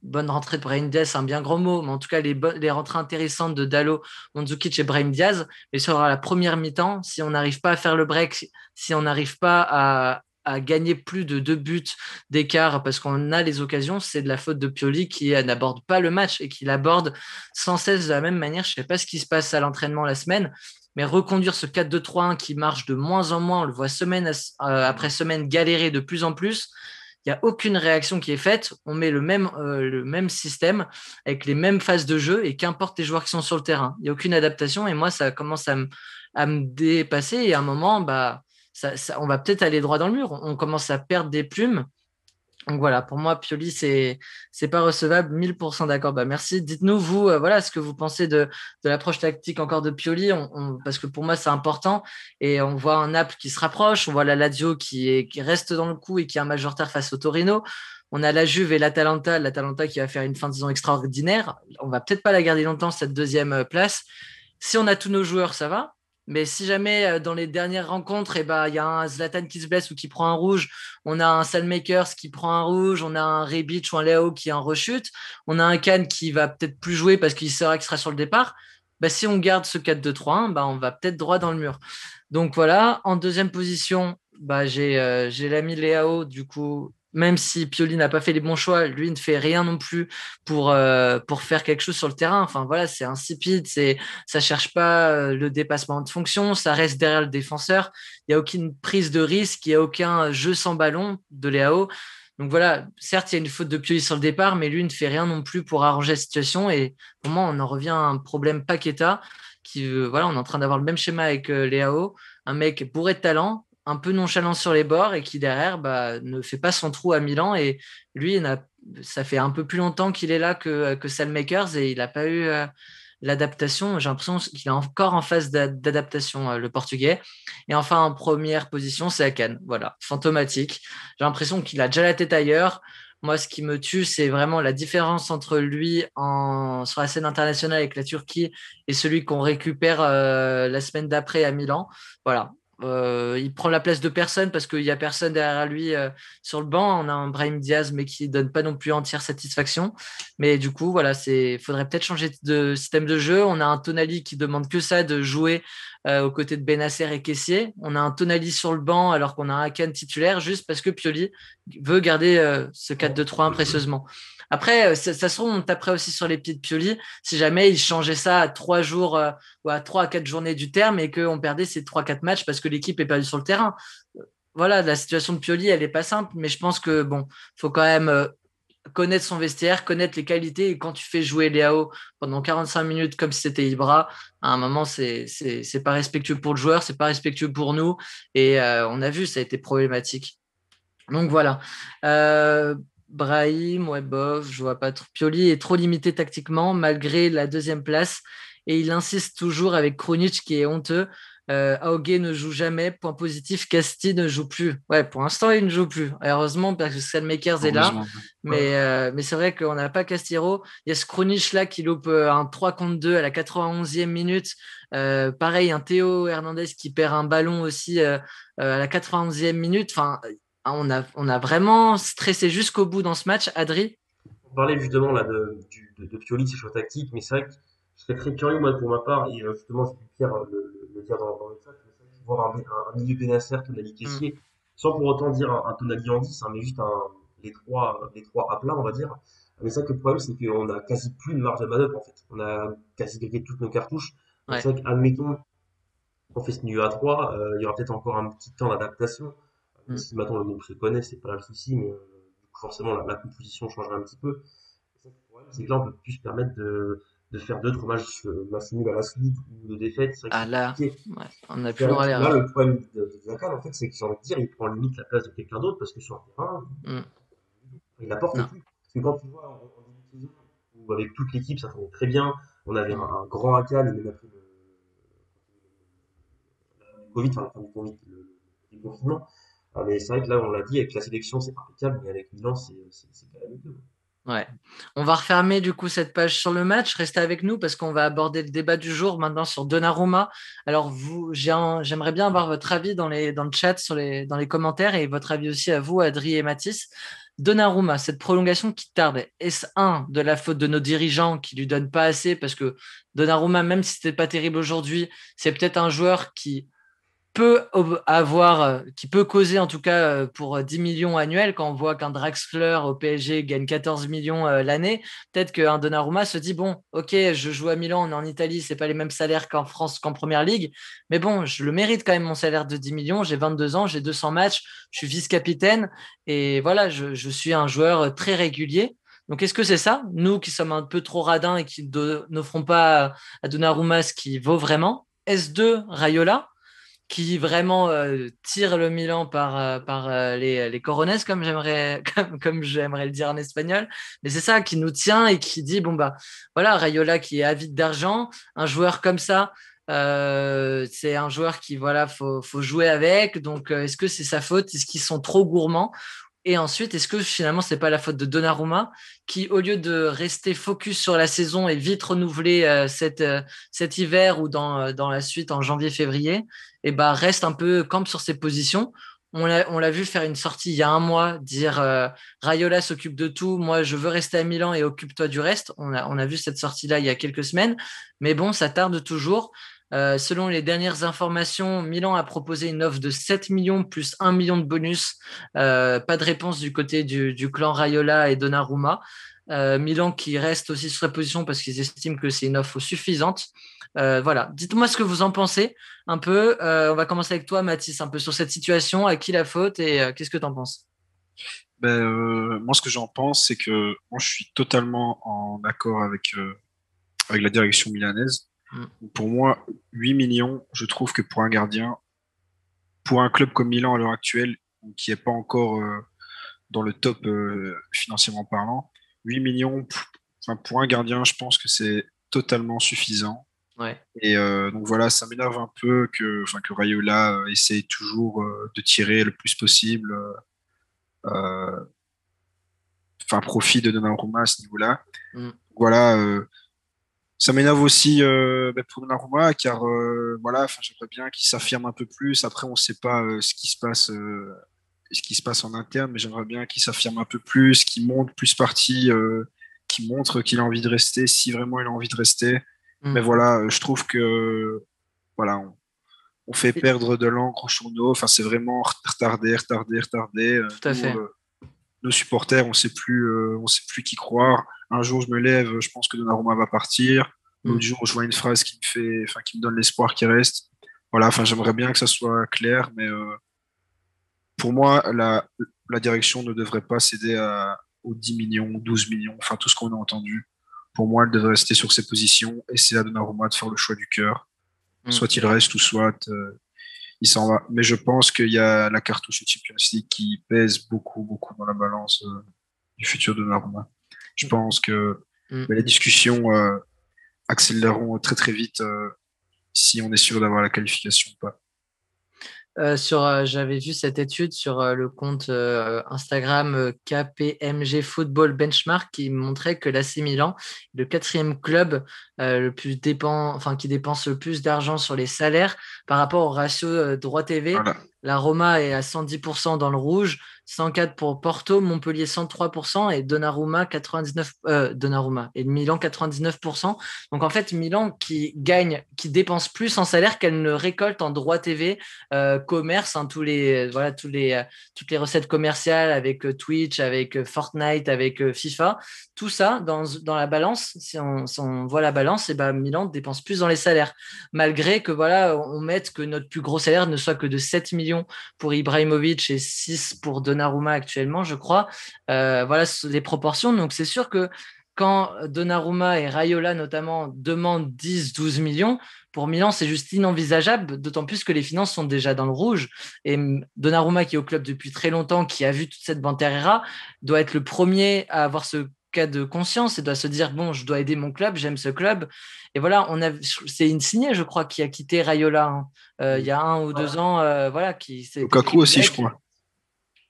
A: bonne rentrée de Brahim Diaz, c'est un bien gros mot, mais en tout cas les rentrées intéressantes de Dalot, Mandzukic et Brahim Diaz. Mais sur la première mi-temps, si on n'arrive pas à faire le break, si on n'arrive pas à gagner plus de 2 buts d'écart parce qu'on a les occasions, c'est de la faute de Pioli qui n'aborde pas le match et qui l'aborde sans cesse de la même manière. Je ne sais pas ce qui se passe à l'entraînement la semaine, mais reconduire ce 4-2-3-1 qui marche de moins en moins, on le voit semaine après semaine galérer de plus en plus. Il n'y a aucune réaction qui est faite. On met le même système avec les mêmes phases de jeu, et qu'importe les joueurs qui sont sur le terrain. Il n'y a aucune adaptation, et moi, ça commence à me dépasser. Et à un moment, on va peut-être aller droit dans le mur. On commence à perdre des plumes. Donc voilà, pour moi, Pioli, c'est pas recevable, 1000% d'accord. Bah, merci. Dites-nous, vous, voilà, ce que vous pensez de l'approche tactique encore de Pioli, parce que pour moi, c'est important. Et on voit un Naples qui se rapproche, on voit la Lazio qui reste dans le coup et qui a un match de retard face au Torino. On a la Juve et l'Atalanta qui va faire une fin de saison extraordinaire. On va peut-être pas la garder longtemps, cette deuxième place. Si on a tous nos joueurs, ça va. Mais si jamais dans les dernières rencontres, il y a un Zlatan qui se blesse ou qui prend un rouge, on a un Salmakers qui prend un rouge, on a un Rebic ou un Léo qui est en rechute, on a un Kane qui va peut-être plus jouer parce qu'il saura qu'il sera sur le départ. Si on garde ce 4-2-3-1, on va peut-être droit dans le mur. Donc voilà, en deuxième position, j'ai l'ami Léao, du coup, même si Pioli n'a pas fait les bons choix, lui ne fait rien non plus pour faire quelque chose sur le terrain. Enfin voilà, c'est insipide, ça cherche pas le dépassement de fonction, ça reste derrière le défenseur. Il n'y a aucune prise de risque, il n'y a aucun jeu sans ballon de Léao. Donc voilà, certes, il y a une faute de Pioli sur le départ, mais lui ne fait rien non plus pour arranger la situation. Et pour moi, on en revient à un problème Paqueta, voilà, on est en train d'avoir le même schéma avec Léao, un mec bourré de talent, un peu nonchalant sur les bords, et qui derrière ne fait pas son trou à Milan. Et lui, ça fait un peu plus longtemps qu'il est là que Salmakers, et il n'a pas eu l'adaptation. J'ai l'impression qu'il est encore en phase d'adaptation, le Portugais. Et enfin, en première position, c'est Akan. Voilà, fantomatique. J'ai l'impression qu'il a déjà la tête ailleurs. Moi, ce qui me tue, c'est vraiment la différence entre lui sur la scène internationale avec la Turquie et celui qu'on récupère la semaine d'après à Milan. Voilà. Il prend la place de personne parce qu'il n'y a personne derrière lui sur le banc. On a un Brahim Diaz, mais qui ne donne pas non plus entière satisfaction. Mais du coup, voilà, faudrait peut-être changer de système de jeu. On a un Tonali qui demande que ça, de jouer aux côtés de Benacer et Kessié. On a un Tonali sur le banc alors qu'on a un Akan titulaire, juste parce que Pioli veut garder ce 4-2-3-1 précieusement. Après, ça se trouve, on taperait aussi sur les pieds de Pioli si jamais il changeait ça à 3 jours ou à 3 à 4 journées du terme, et qu'on perdait ces 3-4 matchs parce que l'équipe est perdue sur le terrain. Voilà, la situation de Pioli, elle n'est pas simple, mais je pense que faut quand même connaître son vestiaire, connaître les qualités, et quand tu fais jouer Léao pendant 45 minutes comme si c'était Ibra, à un moment, c'est pas respectueux pour le joueur, c'est pas respectueux pour nous, et on a vu, ça a été problématique. Donc voilà. Brahim, ouais, bof, je vois pas trop. Pioli est trop limité tactiquement malgré la deuxième place, et il insiste toujours avec Krunic qui est honteux. Aogué ne joue jamais. Point positif, Casti ne joue plus. Ouais, pour l'instant, il ne joue plus. Heureusement, parce que Selmakers est là.
C: Heureusement.
A: Mais c'est vrai qu'on n'a pas Castiro. Il y a Skrunic là qui loupe un 3 contre 2 à la 91e minute. Pareil, un Théo Hernandez qui perd un ballon aussi à la 91e minute. Enfin, on a vraiment stressé jusqu'au bout dans ce match. Adri?
B: On parlait justement là de Pioli, de ses choix tactiques, mais c'est vrai que je serais très curieux, moi, pour ma part, et justement, j'ai pu Pierre le dire dans le chat, mais c'est vrai que voir un milieu Benacer, Tonali
A: Mm.
B: Kessié, sans pour autant dire un Tonali en 10, hein, mais juste les trois à plat, on va dire. Mais c'est vrai que le problème, c'est qu'on a quasi plus de marge de manœuvre, en fait. On a quasi grillé toutes nos cartouches. Donc
A: Ouais.
B: c'est vrai qu'admettons, on fait ce milieu à 3, il y aura peut-être encore un petit temps d'adaptation. Même
A: Mm.
B: si maintenant le groupe se connaît, c'est pas là le souci, mais du coup, forcément la composition changera un petit peu. C'est ça, le problème, c'est que là, on peut plus se permettre de faire d'autres matchs nuls à la suite ou de défaites. C'est vrai que
A: Ah
B: c'est
A: là,
B: compliqué.
A: ouais, on n'a plus le
B: Là,
A: droit à
B: là,
A: l'erreur.
B: le problème de Zidane, en fait, c'est que j'ai envie de dire, il prend limite la place de quelqu'un d'autre parce que sur le terrain,
A: Mm.
B: il n'apporte
A: Non.
B: plus. Parce que quand tu vois en début de saison, où avec toute l'équipe, ça tournait très bien, on avait
A: Mm.
B: un grand Akan, et même après le Covid, enfin la fin du Covid, le confinement. Ah, mais c'est vrai que là, on l'a dit, avec la sélection, c'est impeccable, mais avec Milan, c'est calamiteux.
A: Ouais. On va refermer du coup cette page sur le match. Restez avec nous parce qu'on va aborder le débat du jour maintenant sur Donnarumma. Alors j'aimerais bien avoir votre avis dans le chat, dans les commentaires et votre avis aussi à vous, Adri et Mathis. Donnarumma, cette prolongation qui tarde, est-ce un de la faute de nos dirigeants qui lui donnent pas assez parce que Donnarumma, même si c'était pas terrible aujourd'hui, c'est peut-être un joueur qui peut causer en tout cas pour 10 millions annuels quand on voit qu'un Draxler au PSG gagne 14 millions l'année, peut-être qu'un Donnarumma se dit bon, ok, je joue à Milan, on est en Italie, c'est pas les mêmes salaires qu'en France, qu'en Première Ligue, mais bon, je le mérite quand même mon salaire de 10 millions, j'ai 22 ans, j'ai 200 matchs, je suis vice-capitaine et voilà, je suis un joueur très régulier. Donc, est-ce que c'est ça, nous qui sommes un peu trop radins et qui n'offrons pas à Donnarumma ce qu'il vaut vraiment? S2, Raiola, qui vraiment tire le Milan par les cojones, comme j'aimerais le dire en espagnol. Mais c'est ça qui nous tient et qui dit, bon, bah voilà, Rayola qui est avide d'argent, un joueur comme ça, c'est un joueur qui, voilà, faut jouer avec. Donc, est-ce que c'est sa faute? Est-ce qu'ils sont trop gourmands? Et ensuite, est-ce que finalement, c'est pas la faute de Donnarumma qui, au lieu de rester focus sur la saison et vite renouveler cet hiver ou dans la suite en janvier-février, et bah, reste un peu campe sur ses positions. On l'a vu faire une sortie il y a un mois, dire Raiola s'occupe de tout, moi je veux rester à Milan et occupe-toi du reste. On a vu cette sortie-là il y a quelques semaines, mais bon, ça tarde toujours. Selon les dernières informations, Milan a proposé une offre de 7 millions plus 1 million de bonus. Pas de réponse du côté du clan Raiola et Donnarumma. Milan qui reste aussi sur sa position parce qu'ils estiment que c'est une offre suffisante. Voilà, dites-moi ce que vous en pensez un peu. On va commencer avec toi, Mathis, un peu sur cette situation, à qui la faute et qu'est-ce que tu en penses?
C: Moi, ce que j'en pense, c'est que moi, je suis totalement en accord avec la direction milanaise.
A: Mm.
C: Pour moi, 8 millions, je trouve que pour un gardien, pour un club comme Milan à l'heure actuelle, qui n'est pas encore dans le top financièrement parlant, 8 millions enfin, pour un gardien, je pense que c'est totalement suffisant.
A: Ouais.
C: Et donc voilà, ça m'énerve un peu que Raiola essaye toujours de tirer le plus possible, profit de Donnarumma à ce niveau-là.
A: Mm.
C: Voilà, ça m'énerve aussi pour Donnarumma, car voilà, j'aimerais bien qu'il s'affirme un peu plus. Après, on ne sait pas ce qui se passe en interne, mais j'aimerais bien qu'il s'affirme un peu plus, qu'il montre plus partie, qu'il montre qu'il a envie de rester, si vraiment il a envie de rester. Mais
A: Mm.
C: voilà, je trouve que voilà, on fait perdre de l'encre aux journaux. Enfin, c'est vraiment retardé, retardé, retardé.
A: Tout à fait.
C: Nos supporters, on sait plus qui croire. Un jour, je me lève, je pense que Donnarumma va partir.
A: Mm.
C: L'autre jour, je vois une phrase qui me donne l'espoir qui reste. Voilà, j'aimerais bien que ça soit clair, mais pour moi, la direction ne devrait pas céder aux 10 millions, 12 millions, enfin tout ce qu'on a entendu. Pour moi, elle devrait rester sur ses positions et c'est à Donnarumma de faire le choix du cœur.
A: Mm.
C: Soit il reste ou soit il s'en va. Mais je pense qu'il y a la cartouche de Champions League qui pèse beaucoup, beaucoup dans la balance du futur de Donnarumma. Je pense que
A: Mm.
C: les discussions accéléreront très, très vite si on est sûr d'avoir la qualification ou pas.
A: J'avais vu cette étude sur le compte Instagram KPMG Football Benchmark qui montrait que l'AC Milan est le 4e club qui dépense le plus d'argent sur les salaires par rapport au ratio droit TV.
C: Voilà.
A: La Roma est à 110% dans le rouge, 104 pour Porto, Montpellier 103% et Donnarumma et Milan 99%. Donc en fait, Milan qui dépense plus en salaire qu'elle ne récolte en droit TV, commerce, hein, toutes les recettes commerciales avec Twitch, avec Fortnite, avec FIFA, tout ça dans la balance. Si on voit la balance, et ben Milan dépense plus dans les salaires, malgré que on mette que notre plus gros salaire ne soit que de 7 millions pour Ibrahimovic et 6 pour Donnarumma actuellement, je crois. Voilà les proportions. Donc c'est sûr que quand Donnarumma et Raiola notamment demandent 10-12 millions, pour Milan, c'est juste inenvisageable, d'autant plus que les finances sont déjà dans le rouge. Et Donnarumma, qui est au club depuis très longtemps, qui a vu toute cette banterera, doit être le premier à avoir ce cas de conscience et doit se dire, bon, je dois aider mon club, j'aime ce club. Et voilà, c'est Insigne, je crois, qui a quitté Raiola il y a 1 ou 2 ans.
C: Lukaku aussi, je crois.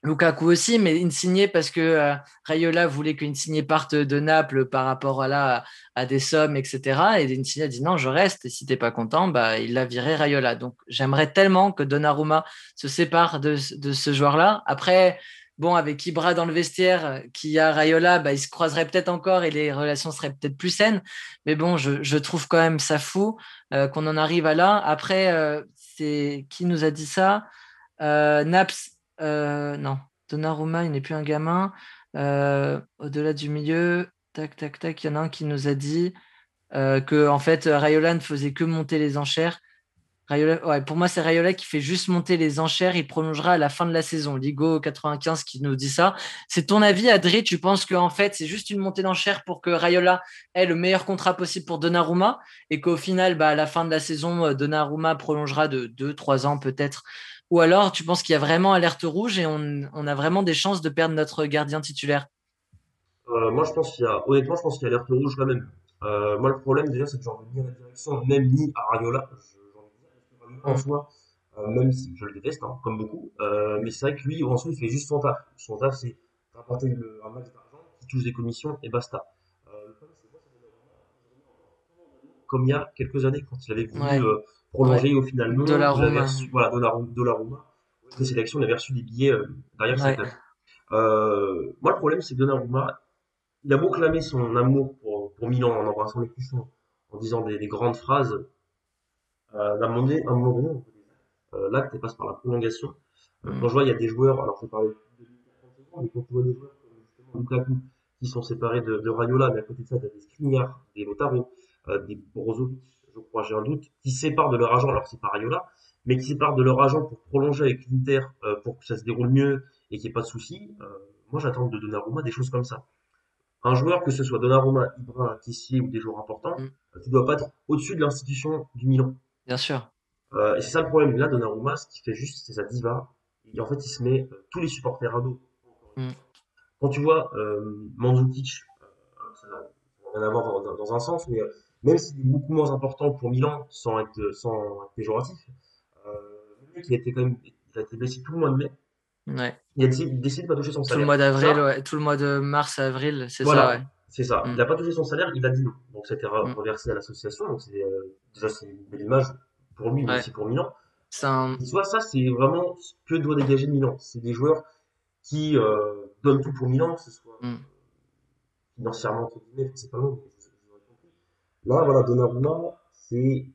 A: Lukaku aussi, mais Insigne parce que Raiola voulait que Insigne parte de Naples par rapport à des sommes, etc. Et Insigne a dit non, je reste. Et si t'es pas content, il l'a viré Raiola. Donc j'aimerais tellement que Donnarumma se sépare de ce joueur-là. Après, bon, avec Ibra dans le vestiaire, qui a Raiola, ils se croiseraient peut-être encore et les relations seraient peut-être plus saines. Mais bon, je trouve quand même ça fou qu'on en arrive à là. Après, c'est qui nous a dit ça? Naps. Non, Donnarumma, il n'est plus un gamin. Au-delà du milieu, tac, tac, tac, il y en a un qui nous a dit que en fait, Raiola ne faisait que monter les enchères. Pour moi, c'est Raiola qui fait juste monter les enchères. Il prolongera à la fin de la saison. Ligo 95 qui nous dit ça. C'est ton avis, Adrien? Tu penses qu'en fait, c'est juste une montée d'enchères pour que Raiola ait le meilleur contrat possible pour Donnarumma et qu'au final, à la fin de la saison, Donnarumma prolongera de 2-3 ans peut-être? Ou alors, tu penses qu'il y a vraiment alerte rouge et on a vraiment des chances de perdre notre gardien titulaire?
B: Moi, honnêtement, je pense qu'il y a alerte rouge quand même. Moi, le problème, déjà, c'est que j'en veux ni à la direction, même ni à Raiola. J'en veux dire, parce que Raiola, en soi, même si je le déteste, hein, comme beaucoup, mais c'est vrai que lui, en soi, il fait juste son taf. Son taf, c'est rapporter un max d'argent, qui touche des commissions, et basta. Le problème, c'est quoi, c'est comme il y a quelques années, quand il avait voulu prolonger, au final non, vous l'avez
A: Donnarumma.
B: reçu, voilà, Donnarumma, les sélections, on avait reçu des billets derrière sa tête. Moi, le problème, c'est que Donnarumma, il a beau clamer son amour pour Milan en embrassant les cuissons, en disant des grandes phrases, à un moment donné, l'acte passe par la prolongation. Quand je vois, il y a des joueurs, alors je parlais de 30 secondes, mais quand tu vois des joueurs comme justement Lukaku, qui sont séparés de Raiola, mais à côté de ça, tu as des Skriniar, des Lautaro, des Brozovic, je crois, j'ai un doute, qui séparent de leur agent, alors c'est pas Raiola, mais qui séparent de leur agent pour prolonger avec l'Inter, pour que ça se déroule mieux et qu'il n'y ait pas de soucis. Moi, j'attends de Donnarumma des choses comme ça. Un joueur, que ce soit Donnarumma, Ibra, Kessié ou des joueurs importants, tu dois pas être au-dessus de l'institution du Milan.
A: Bien sûr.
B: Et c'est ça le problème. Là, Donnarumma, ce qu'il fait juste, c'est sa diva. Et en fait, il se met tous les supporters à dos. Quand tu vois Mandzukic, ça n'a rien à voir dans un sens, mais même s'il est beaucoup moins important pour Milan, sans être péjoratif, le mec, il a été blessé tout le mois de mai.
A: Ouais.
B: Il a décidé de pas toucher son salaire.
A: Tout le mois d'avril, tout le mois de mars, avril, c'est
B: voilà,
A: ça, ouais.
B: C'est ça. Il n'a pas touché son salaire, il a dit non. Donc ça a été reversé à l'association. Donc déjà c'est une belle image pour lui, mais aussi pour Milan. Et soit ça, c'est vraiment ce que doit dégager Milan. C'est des joueurs qui donnent tout pour Milan, que ce soit financièrement, principalement. Là, voilà, Donnarumma, c'est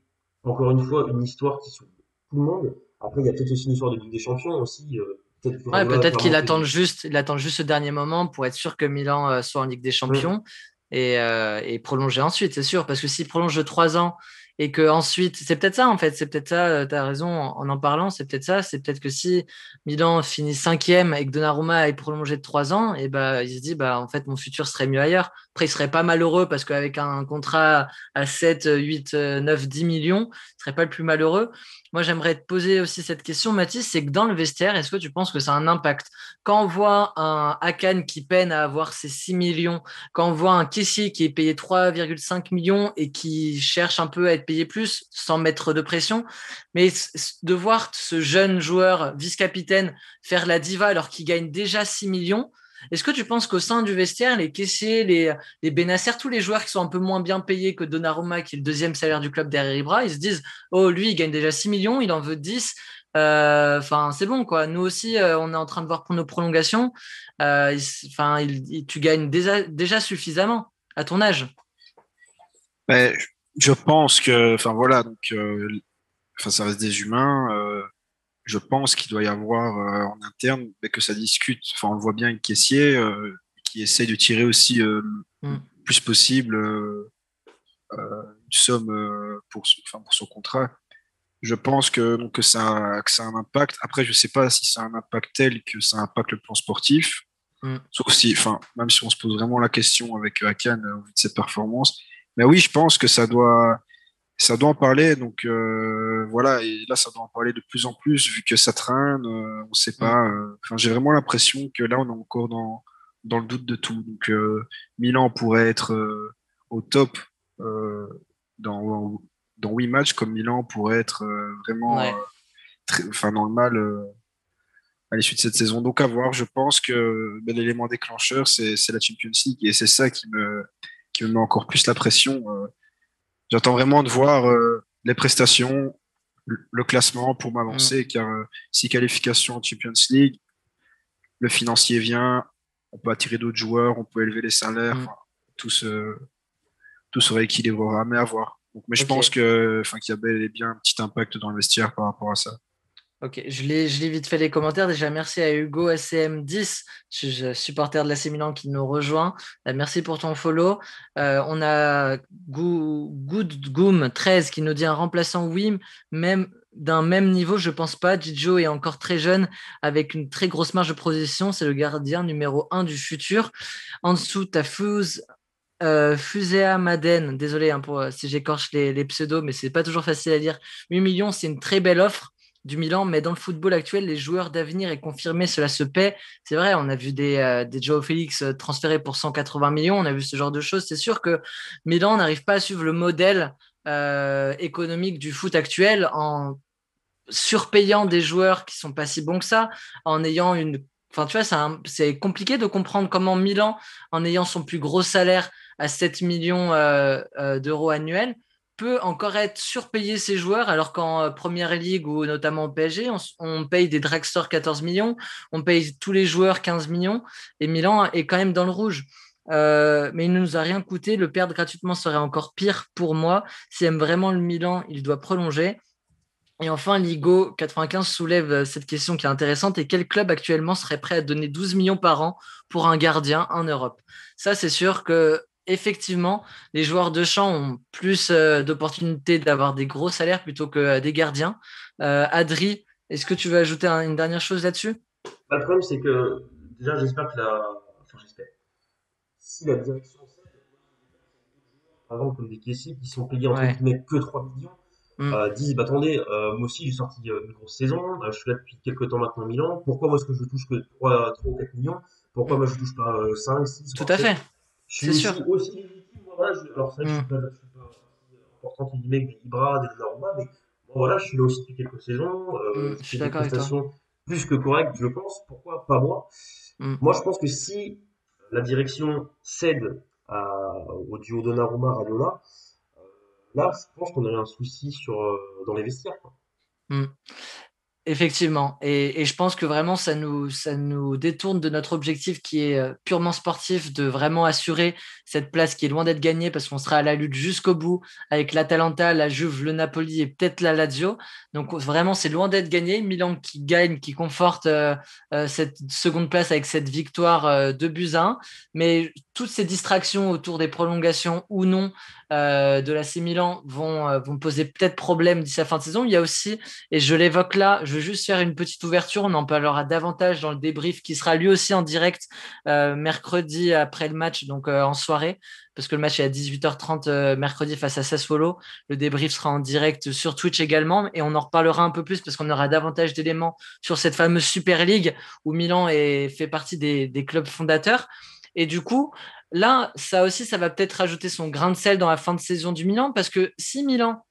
B: encore une fois une histoire qui souffle tout le monde. Après, il y a peut-être aussi une histoire de Ligue des Champions aussi.
A: Peut-être qu'il attend juste ce dernier moment pour être sûr que Milan soit en Ligue des Champions et prolonger ensuite, c'est sûr. Parce que s'il prolonge de 3 ans et que ensuite, c'est peut-être ça en fait, c'est peut-être ça, tu as raison en parlant, c'est peut-être ça, c'est peut-être que si Milan finit 5e et que Donnarumma ait prolongé de 3 ans, et il se dit en fait mon futur serait mieux ailleurs. Après, il serait pas malheureux parce qu'avec un contrat à 7, 8, 9, 10 millions, il serait pas le plus malheureux. Moi, j'aimerais te poser aussi cette question, Mathis, c'est que dans le vestiaire, est-ce que tu penses que ça a un impact? Quand on voit un Hakan qui peine à avoir ses 6 millions, quand on voit un caissier qui est payé 3,5 millions et qui cherche un peu à être payé plus sans mettre de pression, mais de voir ce jeune joueur vice-capitaine faire la diva alors qu'il gagne déjà 6 millions, est-ce que tu penses qu'au sein du vestiaire, les caissiers, les Benacer, tous les joueurs qui sont un peu moins bien payés que Donnarumma, qui est le deuxième salaire du club derrière Ibra, ils se disent, oh, lui, il gagne déjà 6 millions, il en veut 10. Enfin, c'est bon, quoi. Nous aussi, on est en train de voir pour nos prolongations. Tu gagnes déjà suffisamment à ton âge.
C: Mais je pense que, enfin voilà, donc, enfin, ça reste des humains. Je pense qu'il doit y avoir en interne, mais que ça discute. Enfin, on le voit bien avec Caissier, qui essaye de tirer aussi le plus possible une somme pour son contrat. Je pense que ça a un impact. Après, je ne sais pas si ça a un impact tel que ça impacte le plan sportif. Sauf si, enfin, même si on se pose vraiment la question avec Hakan au vu de ses performances. Mais oui, je pense que ça doit en parler. Donc voilà, et là, ça doit en parler de plus en plus vu que ça traîne. On ne sait pas. Enfin, j'ai vraiment l'impression que là, on est encore dans le doute de tout. Donc Milan pourrait être au top euh, dans, dans 8 matchs, comme Milan pourrait être vraiment
A: Ouais.
C: dans le mal à l'issue de cette saison. Donc à voir, je pense que l'élément déclencheur, c'est la Champions League et c'est ça qui me met encore plus la pression. J'attends vraiment de voir les prestations, le classement pour m'avancer, car si qualification en Champions League, le financier vient, on peut attirer d'autres joueurs, on peut élever les salaires, enfin, tout se rééquilibrera, mais à voir. Donc, mais je pense que, enfin, qu'il y a bel et bien un petit impact dans le vestiaire par rapport à ça.
A: Ok, je lis vite fait les commentaires. Déjà, merci à Hugo SCM10, supporter de l'AC Milan qui nous rejoint. Merci pour ton follow. On a Goodgoom13 qui nous dit un remplaçant Wim, même d'un même niveau, je pense pas. Gigio est encore très jeune avec une très grosse marge de progression. C'est le gardien numéro 1 du futur. En dessous, tu as Fusea Maden, désolé si j'écorche les pseudos, mais c'est pas toujours facile à dire. 8 millions, c'est une très belle offre du Milan, mais dans le football actuel, les joueurs d'avenir est confirmé, cela se paie. C'est vrai, on a vu des Joao Félix transférés pour 180 millions, on a vu ce genre de choses. C'est sûr que Milan n'arrive pas à suivre le modèle économique du foot actuel en surpayant des joueurs qui sont pas si bons que ça, en ayant une... Enfin, tu vois, c'est compliqué de comprendre comment Milan, en ayant son plus gros salaire à 7 millions d'euros annuels, peut encore être surpayé ses joueurs, alors qu'en Première Ligue ou notamment au PSG, on paye des dragstores 14 millions, on paye tous les joueurs 15 millions, et Milan est quand même dans le rouge. Mais il ne nous a rien coûté. Le perdre gratuitement serait encore pire pour moi. S'il aime vraiment le Milan, il doit prolonger. Et enfin, Ligo 95 soulève cette question qui est intéressante. Et quel club actuellement serait prêt à donner 12 millions par an pour un gardien en Europe? Ça, c'est sûr que effectivement, les joueurs de champ ont plus d'opportunités d'avoir des gros salaires plutôt que des gardiens. Adri, est-ce que tu veux ajouter une dernière chose là-dessus?
B: Bah, le problème, c'est que déjà, j'espère que enfin, j'espère. Si la direction sait, par exemple, comme des caissiers qui sont payés entre
A: Ouais.
B: guillemets que 3 millions, disent bah attendez, moi aussi j'ai sorti une grosse saison, je suis là depuis quelques temps maintenant à Milan, pourquoi moi est-ce que je touche que 3 ou 4 millions, pourquoi moi je touche pas 5, 6
A: Tout
B: voire
A: à
B: 7?
A: fait,
B: Je suis
A: c'est sûr.
B: aussi légitime, moi, voilà, alors c'est vrai que je suis pas aussi important entre guillemets que des Ibra, des Donnarumma, mais bon, voilà, je suis là aussi depuis quelques saisons,
A: Je
B: je fais
A: suis
B: des
A: d'accord avec toi.
B: prestations plus que correctes, je pense, pourquoi pas moi?
A: Mm.
B: Moi je pense que si la direction cède au duo Donnarumma-Raiola, là je pense qu'on aurait un souci dans les vestiaires, quoi.
A: Mm. Effectivement. Et je pense que vraiment, ça nous détourne de notre objectif qui est purement sportif, de vraiment assurer cette place qui est loin d'être gagnée parce qu'on sera à la lutte jusqu'au bout avec l'Atalanta, la Juve, le Napoli et peut-être la Lazio. Donc vraiment, c'est loin d'être gagné. Milan qui gagne, qui conforte cette seconde place avec cette victoire 2-1. Mais toutes ces distractions autour des prolongations ou non de l'AC Milan vont poser peut-être problème d'ici la fin de saison. Il y a aussi, et je l'évoque là, je veux juste faire une petite ouverture, on en parlera davantage dans le débrief qui sera lui aussi en direct mercredi après le match, donc en soirée, parce que le match est à 18h30 mercredi face à Sassuolo. Le débrief sera en direct sur Twitch également, et on en reparlera un peu plus parce qu'on aura davantage d'éléments sur cette fameuse Super League où Milan fait partie des clubs fondateurs. Et du coup, là, ça aussi, ça va peut-être rajouter son grain de sel dans la fin de saison du Milan, parce que si Milan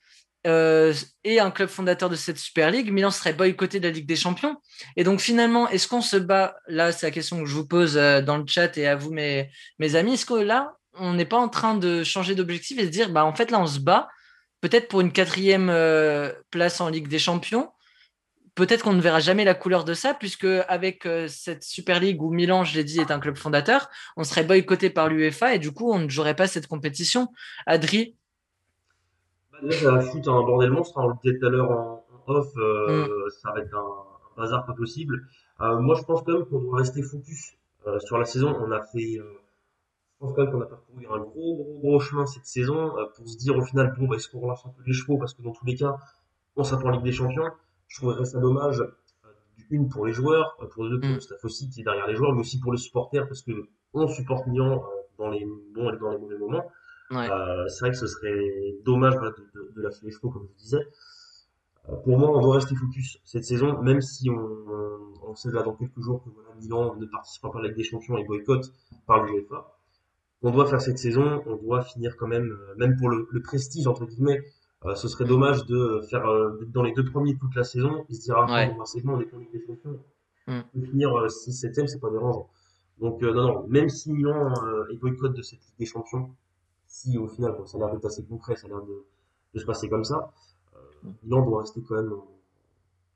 A: est un club fondateur de cette Super League, Milan serait boycotté de la Ligue des Champions. Et donc finalement, est-ce qu'on se bat, là c'est la question que je vous pose dans le chat et à vous mes amis, est-ce que là, on n'est pas en train de changer d'objectif et de dire, bah en fait là on se bat peut-être pour une 4e place en Ligue des Champions. Peut-être qu'on ne verra jamais la couleur de ça, puisque avec cette Super League où Milan, je l'ai dit, est un club fondateur, on serait boycotté par l'UEFA et du coup, on ne jouerait pas cette compétition. Adri?
B: Déjà, ça va foutre un bordel monstre, hein, on le disait tout à l'heure en off,
A: Mm.
B: ça va être un bazar pas possible. Moi, je pense quand même qu'on doit rester focus sur la saison. Je pense quand même qu'on a parcouru un gros chemin cette saison pour se dire au final, bon, bah, est-ce qu'on relâche un peu les chevaux parce que dans tous les cas, on s'attend en Ligue des Champions. Je trouverais ça dommage, une pour les joueurs, pour deux pour le
A: Mm.
B: staff aussi qui est derrière les joueurs, mais aussi pour les supporters parce que on supporte Milan dans les bons et dans les mauvais moments.
A: Ouais.
B: C'est vrai que ce serait dommage voilà, de lâcher les chevaux, comme je disais. Pour moi, on doit rester focus cette saison, même si on sait là dans quelques jours que voilà, Milan ne participera pas à la Ligue des Champions et boycotte par l'UEFA. On doit faire cette saison, on doit finir quand même, même pour le prestige, entre guillemets, ce serait
A: Mm.
B: dommage de faire d'être dans les 2 premiers toute la saison et se dire à la fin, bon,
A: Ouais.
B: bah, c'est bon, on est pour la Ligue des Champions.
A: Mm.
B: De finir 6 7 c'est pas dérangeant. Donc, non, même si Milan est boycott de cette Ligue des Champions, si au final, bon, ça a l'air d'être assez concret, ça a l'air de se passer comme ça, Milan doit rester quand même,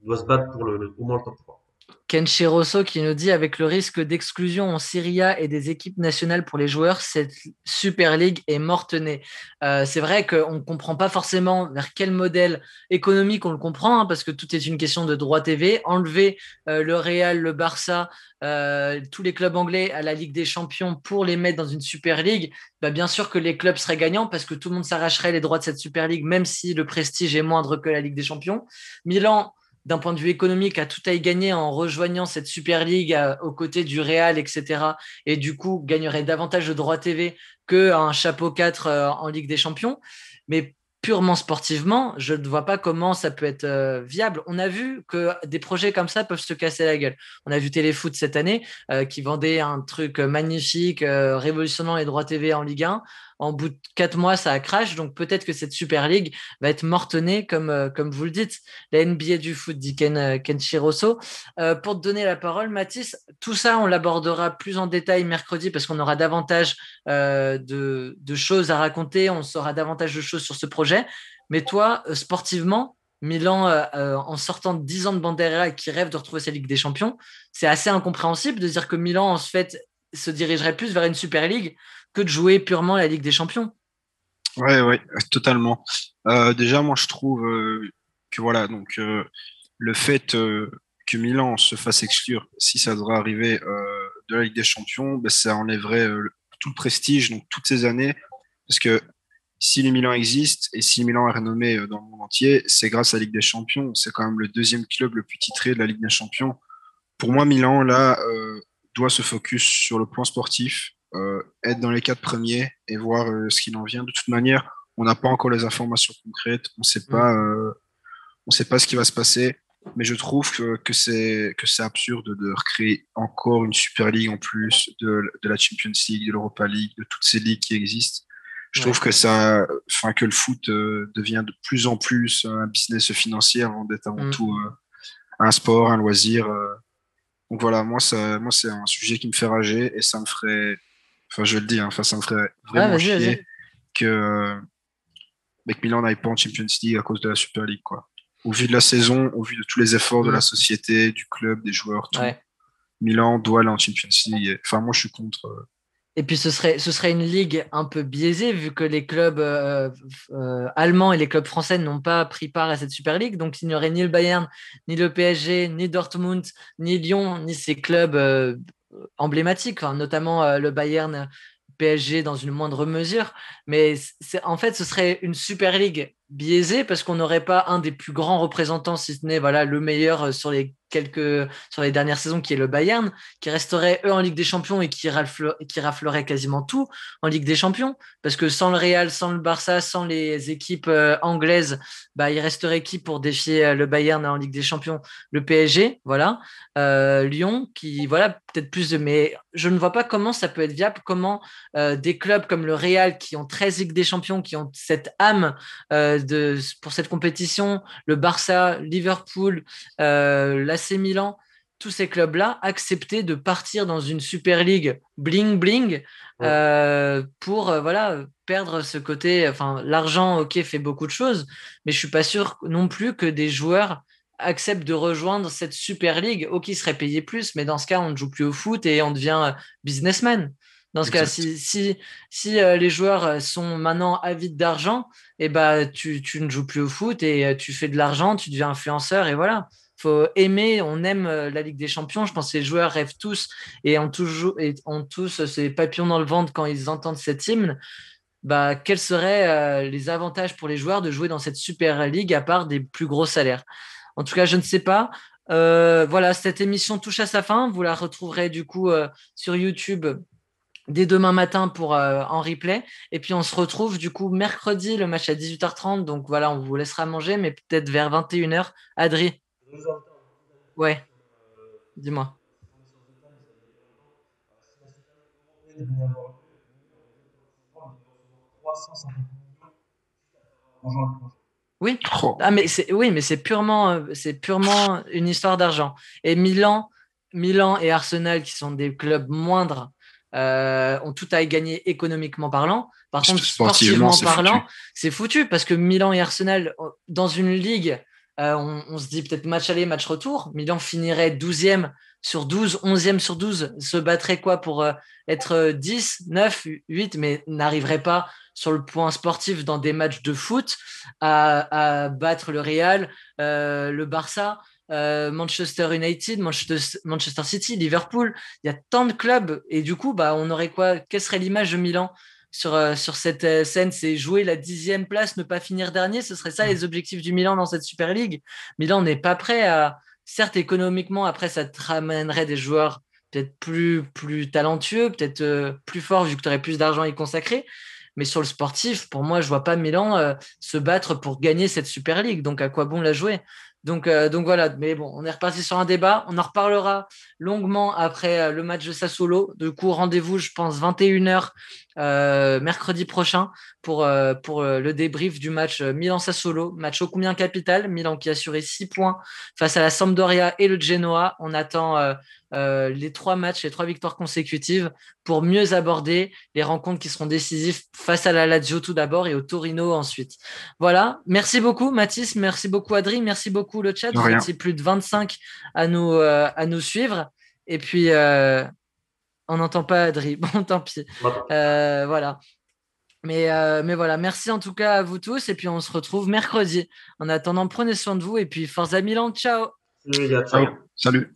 B: doit se battre pour au moins le top 3.
A: Kenshi Rosso qui nous dit avec le risque d'exclusion en Serie A et des équipes nationales pour les joueurs, cette Super League est morte-née. C'est vrai qu'on ne comprend pas forcément vers quel modèle économique on le comprend, hein, parce que tout est une question de droit TV. Enlever le Real, le Barça, tous les clubs anglais à la Ligue des Champions pour les mettre dans une Super League, bah, bien sûr que les clubs seraient gagnants parce que tout le monde s'arracherait les droits de cette Super League, même si le prestige est moindre que la Ligue des Champions. Milan, d'un point de vue économique, a tout à y gagner en rejoignant cette Super League aux côtés du Real, etc. Et du coup, gagnerait davantage de droits TV qu'un chapeau 4 en Ligue des Champions. Mais purement sportivement, je ne vois pas comment ça peut être viable. On a vu que des projets comme ça peuvent se casser la gueule. On a vu Téléfoot cette année qui vendait un truc magnifique, révolutionnant les droits TV en Ligue 1. En bout de 4 mois, ça a crash. Donc peut-être que cette Super League va être morte-née, comme vous le dites. La NBA du foot, dit Kenshi Rosso. Pour te donner la parole, Mathis, tout ça, on l'abordera plus en détail mercredi parce qu'on aura davantage de choses à raconter, on saura davantage de choses sur ce projet. Mais toi, sportivement, Milan, en sortant de 10 ans de Bandera et qui rêve de retrouver sa Ligue des Champions, c'est assez incompréhensible de dire que Milan, en fait, se dirigerait plus vers une Super League que de jouer purement la Ligue des Champions.
C: Ouais, totalement. Déjà, moi, je trouve que voilà, donc le fait que Milan se fasse exclure, si ça devrait arriver de la Ligue des Champions, ben, ça enlèverait tout le prestige, donc toutes ces années, parce que si le Milan existe et si Milan est renommé dans le monde entier, c'est grâce à la Ligue des Champions. C'est quand même le deuxième club le plus titré de la Ligue des Champions. Pour moi, Milan, là, doit se focus sur le plan sportif, être dans les 4 premiers et voir ce qu'il en vient. De toute manière, on n'a pas encore les informations concrètes, on ne sait pas ce qui va se passer, mais je trouve que c'est absurde de recréer encore une Super League en plus de la Champions League, de l'Europa League, de toutes ces ligues qui existent. Je trouve que que le foot devient de plus en plus un business financier avant d'être avant tout un sport, un loisir. Donc voilà, moi c'est un sujet qui me fait rager et ça me ferait, enfin je le dis, hein, enfin ça me ferait vraiment chier que Milan n'aille pas en Champions League à cause de la Super League, quoi. Au vu de la saison, au vu de tous les efforts de la société, du club, des joueurs, tout, Milan doit aller en Champions League. Enfin moi je suis contre.
A: Et puis ce serait une ligue un peu biaisée vu que les clubs allemands et les clubs français n'ont pas pris part à cette Super League. Donc il n'y aurait ni le Bayern, ni le PSG, ni Dortmund, ni Lyon, ni ces clubs emblématiques, hein, notamment le Bayern PSG dans une moindre mesure. Mais en fait, ce serait une Super League biaisée parce qu'on n'aurait pas un des plus grands représentants, si ce n'est voilà, le meilleur sur les dernières saisons, qui est le Bayern, qui resterait eux en Ligue des Champions et qui raflerait quasiment tout en Ligue des Champions. Parce que sans le Real, sans le Barça, sans les équipes anglaises, bah, il resterait qui pour défier le Bayern en Ligue des Champions? Le PSG, voilà. Lyon, qui, voilà, peut-être plus de. Mais je ne vois pas comment ça peut être viable, comment des clubs comme le Real, qui ont 13 Ligues des Champions, qui ont cette âme pour cette compétition, le Barça, Liverpool, l'AC Milan, tous ces clubs-là acceptaient de partir dans une Super League bling bling pour voilà, perdre ce côté. Enfin, l'argent, ok, fait beaucoup de choses, mais je suis pas sûr non plus que des joueurs acceptent de rejoindre cette Super League. Ok, ils seraient payés plus, mais dans ce cas, on ne joue plus au foot et on devient businessman. Dans ce cas, si les joueurs sont maintenant avides d'argent, et bah, tu ne joues plus au foot et tu fais de l'argent, tu deviens influenceur et voilà. Faut aimer, on aime la Ligue des Champions. Je pense que les joueurs rêvent tous et ont tous ces papillons dans le ventre quand ils entendent cet hymne. Bah, quels seraient les avantages pour les joueurs de jouer dans cette Super League à part des plus gros salaires? En tout cas, je ne sais pas. Voilà, cette émission touche à sa fin. Vous la retrouverez du coup sur YouTube dès demain matin pour en replay. Et puis on se retrouve du coup mercredi, le match à 18h30. Donc voilà, on vous laissera manger, mais peut-être vers 21h. Adri, ouais, dis-moi. Oui,
C: Oh.
A: ah, mais c'est purement une histoire d'argent. Et Milan et Arsenal, qui sont des clubs moindres, ont tout à y gagner économiquement parlant. Par contre,
C: Sportivement,
A: sportivement
C: c'est foutu.
A: parlant, c'est foutu parce que Milan et Arsenal, dans une ligue, on se dit peut-être match aller, match retour. Milan finirait 12e sur 12, 11e sur 12, se battrait quoi pour être 10, 9, 8, mais n'arriverait pas sur le point sportif dans des matchs de foot à battre le Real, le Barça, Manchester United, Manchester City, Liverpool. Il y a tant de clubs et du coup, bah, on aurait quoi? Quelle serait l'image de Milan sur cette scène? C'est jouer la 10e place, ne pas finir dernier. Ce serait ça les objectifs du Milan dans cette Super League. Milan n'est pas prêt à. Certes, économiquement, après, ça te ramènerait des joueurs peut-être plus talentueux, peut-être plus forts vu que tu aurais plus d'argent à y consacrer. Mais sur le sportif, pour moi, je vois pas Milan se battre pour gagner cette Super League. Donc, à quoi bon la jouer? Donc voilà, mais bon, on est reparti sur un débat. On en reparlera longuement après le match de Sassuolo. Du coup, rendez-vous, je pense, 21h mercredi prochain pour le débrief du match Milan-Sassuolo. Match ô combien capital. Milan qui a assuré 6 points face à la Sampdoria et le Genoa. On attend les 3 matchs, les 3 victoires consécutives pour mieux aborder les rencontres qui seront décisives face à la Lazio tout d'abord et au Torino ensuite. Voilà, merci beaucoup Mathis, merci beaucoup Adri, merci beaucoup le chat.
C: De
A: Vous
C: rien.
A: étiez plus de 25 à nous suivre. Et puis, on n'entend pas Adri, bon tant pis. Voilà. Mais voilà, merci en tout cas à vous tous. Et puis on se retrouve mercredi. En attendant, prenez soin de vous. Et puis Forza Milan, ciao!
B: Salut les gars, ciao.
C: Salut.